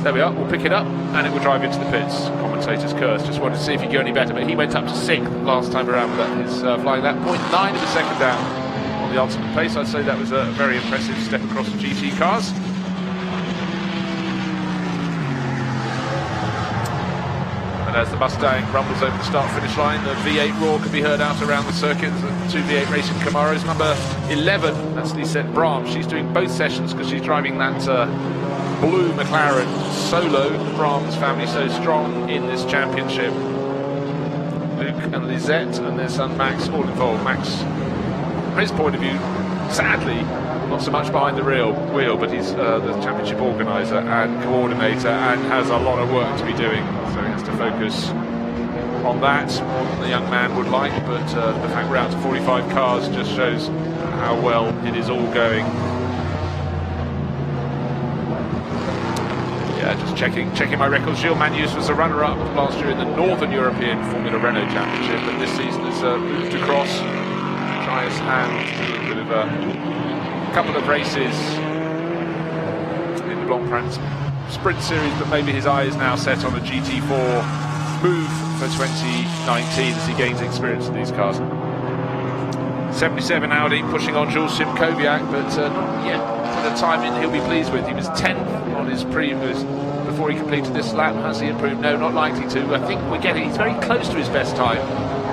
There we are, we'll pick it up and it will drive into the pits. Commentator's curse, just wanted to see if he could go any better, but he went up to 6th last time around with that, his flying lap, 0.9 of a second down on the ultimate pace. I'd say that was a very impressive step across the GT cars. And as the Mustang rumbles over the start-finish line, the V8 roar can be heard out around the circuit. The two V8 Racing Camaros. Number 11, that's Lisette Brahms. She's doing both sessions because she's driving that blue McLaren solo. The Brahms family so strong in this championship. Luke and Lisette and their son Max all involved. Max, from his point of view, sadly, not so much behind the wheel, but he's the championship organiser and coordinator and has a lot of work to be doing. So he has to focus on that more than the young man would like, but the fact we're out to 45 cars just shows how well it is all going. Yeah, just checking my records. Gilles Magnus was a runner-up last year in the Northern European Formula Renault Championship, but this season has moved across, try his hand to a bit of a couple of races in the Blancpain Sprint Series, but maybe his eye is now set on a GT4 move for 2019 as he gains experience in these cars. 77 Audi pushing on Jules Simkowiak, but not yet at a time in he'll be pleased with. He was 10th on his previous before he completed this lap. Has he improved? No, not likely to. I think he's very close to his best time,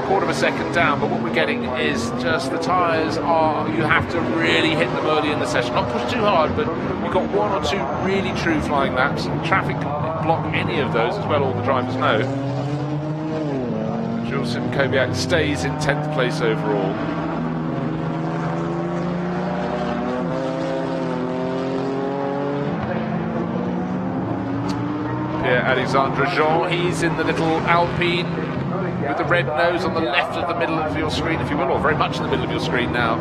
quarter of a second down, but what we're getting is just the tyres you have to really hit them early in the session, not push too hard, but you've got 1 or 2 really true flying laps, and traffic can block any of those as well, all the drivers know. Jules Simkowiak stays in 10th place overall. Alexandre Jean, he's in the little Alpine with the red nose on the left of the middle of your screen, if you will, or very much in the middle of your screen now.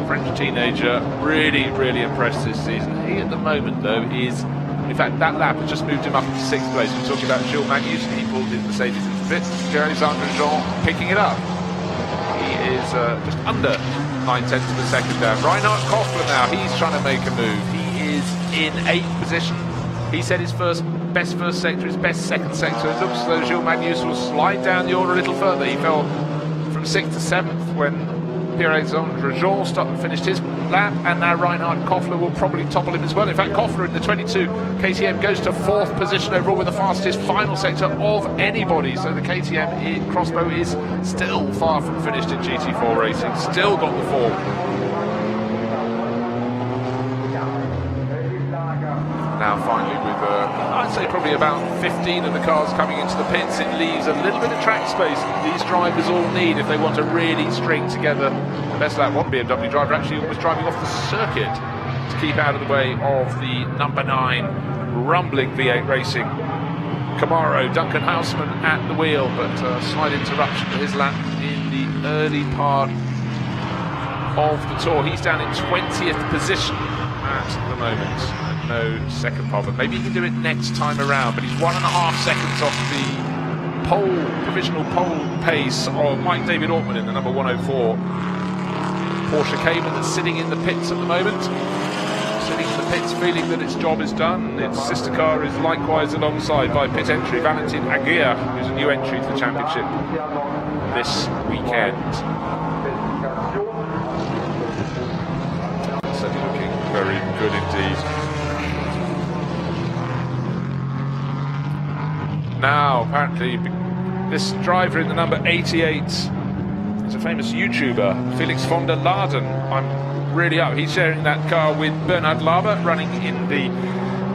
French teenager, really, really impressed this season. He at the moment, though, is, in fact, that lap has just moved him up into 6th place. We're talking about Gilles Magnus, and he pulled his Mercedes into the pits. Alexandre Jean picking it up. He is just under 9/10 of a second down. Reinhard Koffler now, he's trying to make a move. He is in 8th position. He said his best first sector, his best second sector. It looks as though Gilles Magnus will slide down the order a little further. He fell from 6th to 7th when Pierre-Alexandre Jean finished his lap, and now Reinhard Koffler will probably topple him as well. In fact, Koffler in the 22 KTM goes to 4th position overall with the fastest final sector of anybody. So the KTM crossbow is still far from finished in GT4 racing, still got the form. Now finally with, I'd say probably about 15 of the cars coming into the pits, it leaves a little bit of track space these drivers all need if they want to really string together the best lap. One BMW driver actually was driving off the circuit to keep out of the way of the number 9 rumbling V8 Racing Camaro. Duncan Houseman at the wheel, but a slight interruption to his lap in the early part of the tour. He's down in 20th position at the moment. No second part, but maybe he can do it next time around. But he's 1.5 seconds off the provisional pole pace of Mike David Ortman in the number 104 Porsche Cayman that's sitting in the pits at the moment. Sitting in the pits feeling that its job is done. Its sister car is likewise alongside by pit entry Valentin Aguirre, who's a new entry to the championship this weekend. Certainly looking very good indeed. Now, apparently, this driver in the number 88 is a famous YouTuber, Felix von der Laden. I'm really up. He's sharing that car with Bernhard Laber, running in the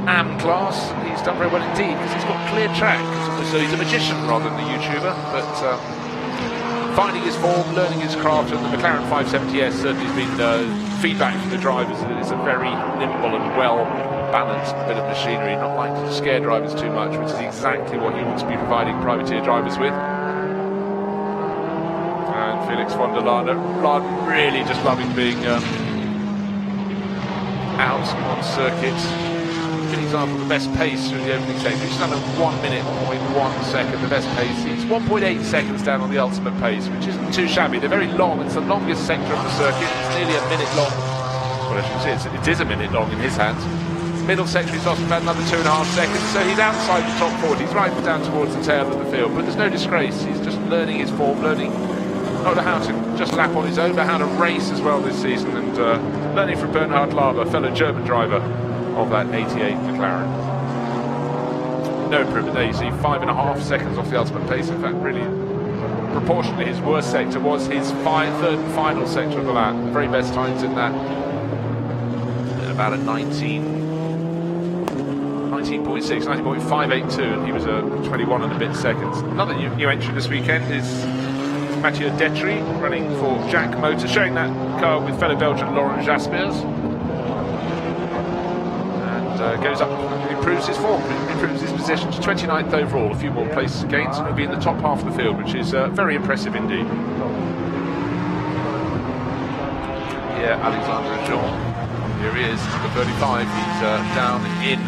AM class. He's done very well indeed because he's got clear track. So he's a magician rather than a YouTuber, but finding his form, learning his craft, and the McLaren 570S certainly has been feedback from the drivers that it's a very nimble and well-balanced bit of machinery, not likely to scare drivers too much, which is exactly what you want to be providing privateer drivers with. And Felix von der Laden really just loving being out on circuit. An example, the best pace through the opening sector, which is under 1 minute, 0.1 second, the best pace. He's 1.8 seconds down on the ultimate pace, which isn't too shabby. They're very long. It's the longest sector of the circuit. It's nearly a minute long. Well, I should say it is a minute long in his hands. Middle sector he's lost about another 2.5 seconds, so he's outside the top 40. He's right down towards the tail of the field, but there's no disgrace. He's just learning his form, learning not how to just lap on his own, but how to race as well this season, and learning from Bernhard Laber, fellow German driver of that 88 McLaren. No improvement there. You see 5.5 seconds off the ultimate pace. In fact, really, proportionally, his worst sector was his third and final sector of the lap. The very best times in that, about a 19.6, 19.582, and he was a 21 and a bit seconds. Another new entry this weekend is Mathieu Detry, running for Jack Motors, sharing that car with fellow Belgian Laurent Jaspers. Goes up, improves his form, improves his position to 29th overall, a few more place gains, and he'll be in the top half of the field, which is very impressive indeed. Yeah, Alexandre Jean, here he is, number 35, he's down in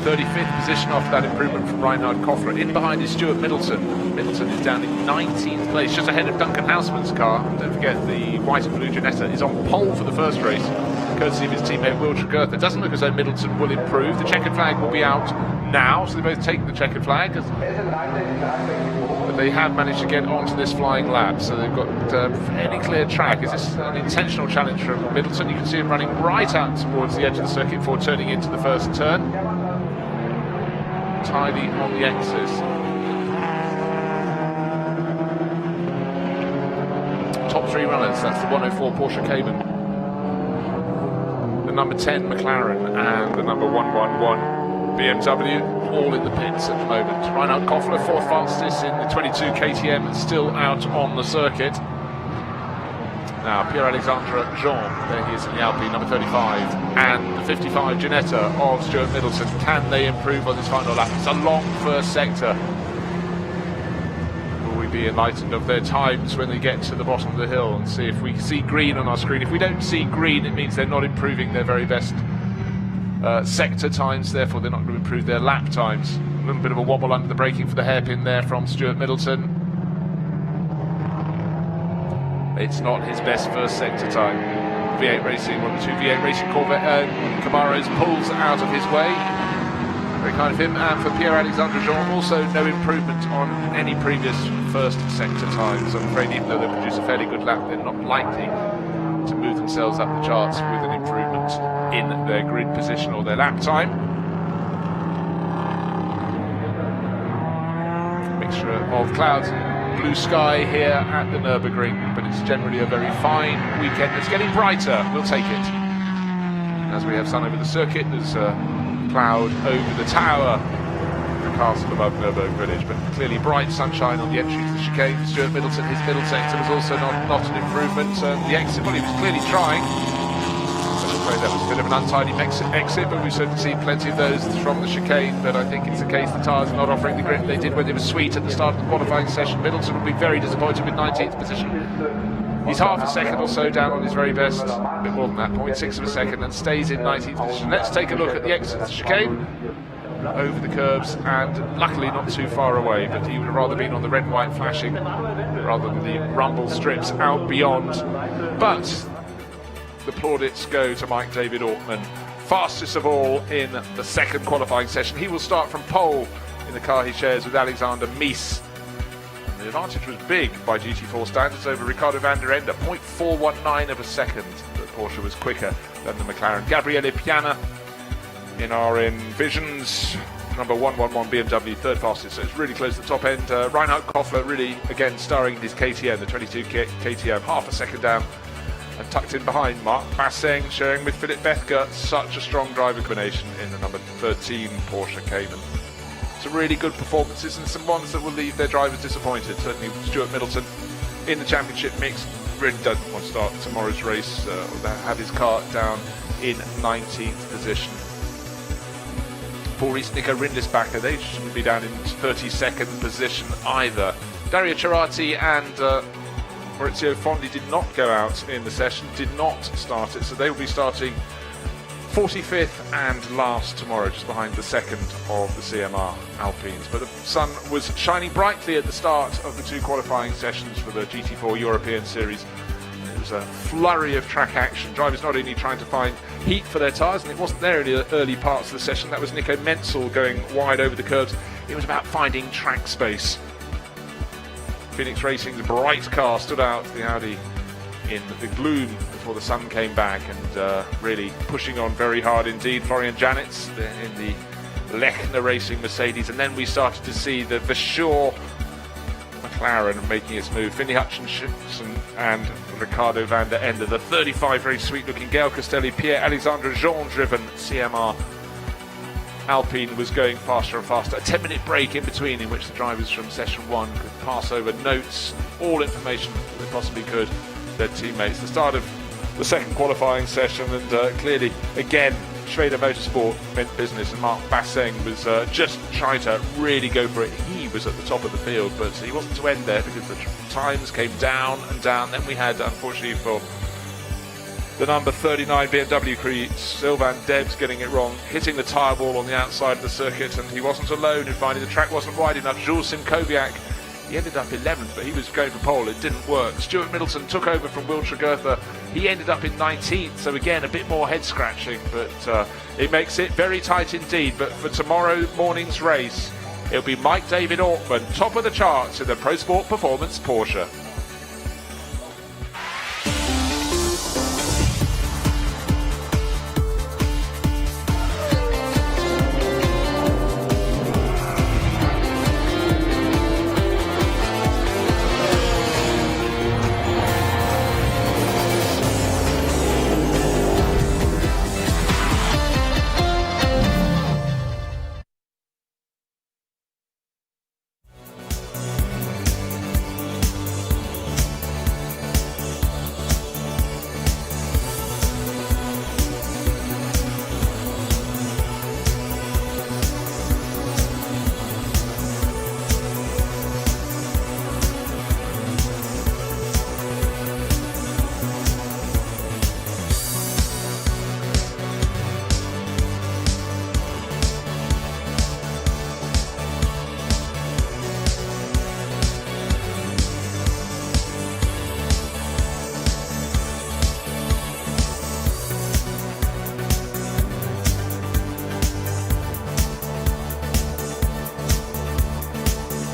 35th position after that improvement from Reinhard Koffler. In behind is Stuart Middleton. Middleton is down in 19th place, just ahead of Duncan Houseman's car. Don't forget the white and blue Ginetta is on pole for the first race, courtesy of his teammate Will Tregurtha. It doesn't look as though Middleton will improve. The checkered flag will be out now, so they both take the checkered flag. But they have managed to get onto this flying lap, so they've got fairly clear track. Is this an intentional challenge from Middleton? You can see him running right out towards the edge of the circuit before turning into the first turn. Tidy on the X's. Top 3 runners, that's the 104 Porsche Cayman, the number 10 McLaren, and the number 111 BMW, all in the pits at the moment. Reinhard Koffler, 4th fastest in the 22 KTM, still out on the circuit. Now, Pierre-Alexandre Jean, there he is in the Alpine, number 35, and the 55 Ginetta of Stuart Middleton. Can they improve on this final lap? It's a long first sector. Will we be enlightened of their times when they get to the bottom of the hill and see if we see green on our screen? If we don't see green, it means they're not improving their very best sector times, therefore they're not going to improve their lap times. A little bit of a wobble under the braking for the hairpin there from Stuart Middleton. It's not his best first sector time. V8 Racing, one of the 2 V8 Racing Camaros pulls out of his way. Very kind of him. And for Pierre-Alexandre Jean, also no improvement on any previous first sector times. I'm afraid even though they produce a fairly good lap, they're not likely to move themselves up the charts with an improvement in their grid position or their lap time. Mixture of clouds and blue sky here at the Nürburgring, but it's generally a very fine weekend. It's getting brighter, we'll take it. As we have sun over the circuit, there's a cloud over the tower, the castle above Nürburgring village, but clearly bright sunshine on the entry to the chicane. Stuart Middleton, his middle sector was also not an improvement. The exit, well, he was clearly trying. That was a bit of an untidy exit, but we've certainly seen plenty of those from the chicane. But I think it's the case the tyres are not offering the grip they did when they were sweet at the start of the qualifying session. Middleton will be very disappointed with 19th position. He's half a second or so down on his very best, a bit more than that, 0.6 of a second, and stays in 19th position. Let's take a look at the exit of the chicane. Over the curbs, and luckily not too far away, but he would have rather been on the red and white flashing rather than the rumble strips out beyond. But the plaudits go to Mike David Ortman, fastest of all in the second qualifying session. He will start from pole in the car he shares with Alexander Mies. And the advantage was big by GT4 standards over Ricardo van der Ende, 0.419 of a second. The Porsche was quicker than the McLaren. Gabriele Piana in our Envisions, number 111 BMW, third fastest, so it's really close to the top end. Reinhard Koffler really, again, starring in his KTM, the 22 KTM, half a second down and tucked in behind. Mark Basseng sharing with Philip Bethke, such a strong driver combination in the number 13 Porsche Cayman. Some really good performances and some ones that will leave their drivers disappointed. Certainly Stuart Middleton in the championship mix really doesn't want to start tomorrow's race or have his car down in 19th position. Paul Rees, Nico Rindlisbacher, they shouldn't be down in 32nd position either. Dario Cerati and Maurizio Fondi did not go out in the session, did not start it, so they will be starting 45th and last tomorrow, just behind the second of the CMR Alpines. But the sun was shining brightly at the start of the two qualifying sessions for the GT4 European Series. It was a flurry of track action. Drivers not only trying to find heat for their tyres, and it wasn't there in the early parts of the session. That was Nico Menzel going wide over the curves. It was about finding track space. Phoenix Racing's bright car stood out, the Audi, in the gloom before the sun came back, and really pushing on very hard indeed. Florian Janitz in the Lechner Racing Mercedes, and then we started to see the Verschoor McLaren making its move. Finley Hutchinson and Ricardo van der Ende. The 35 very sweet looking Gael Castelli, Pierre-Alexandre Jean driven CMR Alpine was going faster and faster. A 10-minute break in between in which the drivers from session 1 could pass over notes, all information that they possibly could, their teammates. The start of the second qualifying session, and clearly again Schrader Motorsport meant business, and Mark Basseng was just trying to really go for it. He was at the top of the field, but he wasn't to end there because the times came down and down. Then we had, unfortunately for the number 39 BMW crew, Sylvain Debs getting it wrong, hitting the tyre wall on the outside of the circuit, and he wasn't alone in finding the track wasn't wide enough. Jules Simkowiak, he ended up 11th, but he was going for pole, it didn't work. Stuart Middleton took over from Will Tregurtha, he ended up in 19th, so again a bit more head scratching, but it makes it very tight indeed. But for tomorrow morning's race, it'll be Mike David Ortman, top of the charts in the Pro Sport Performance Porsche.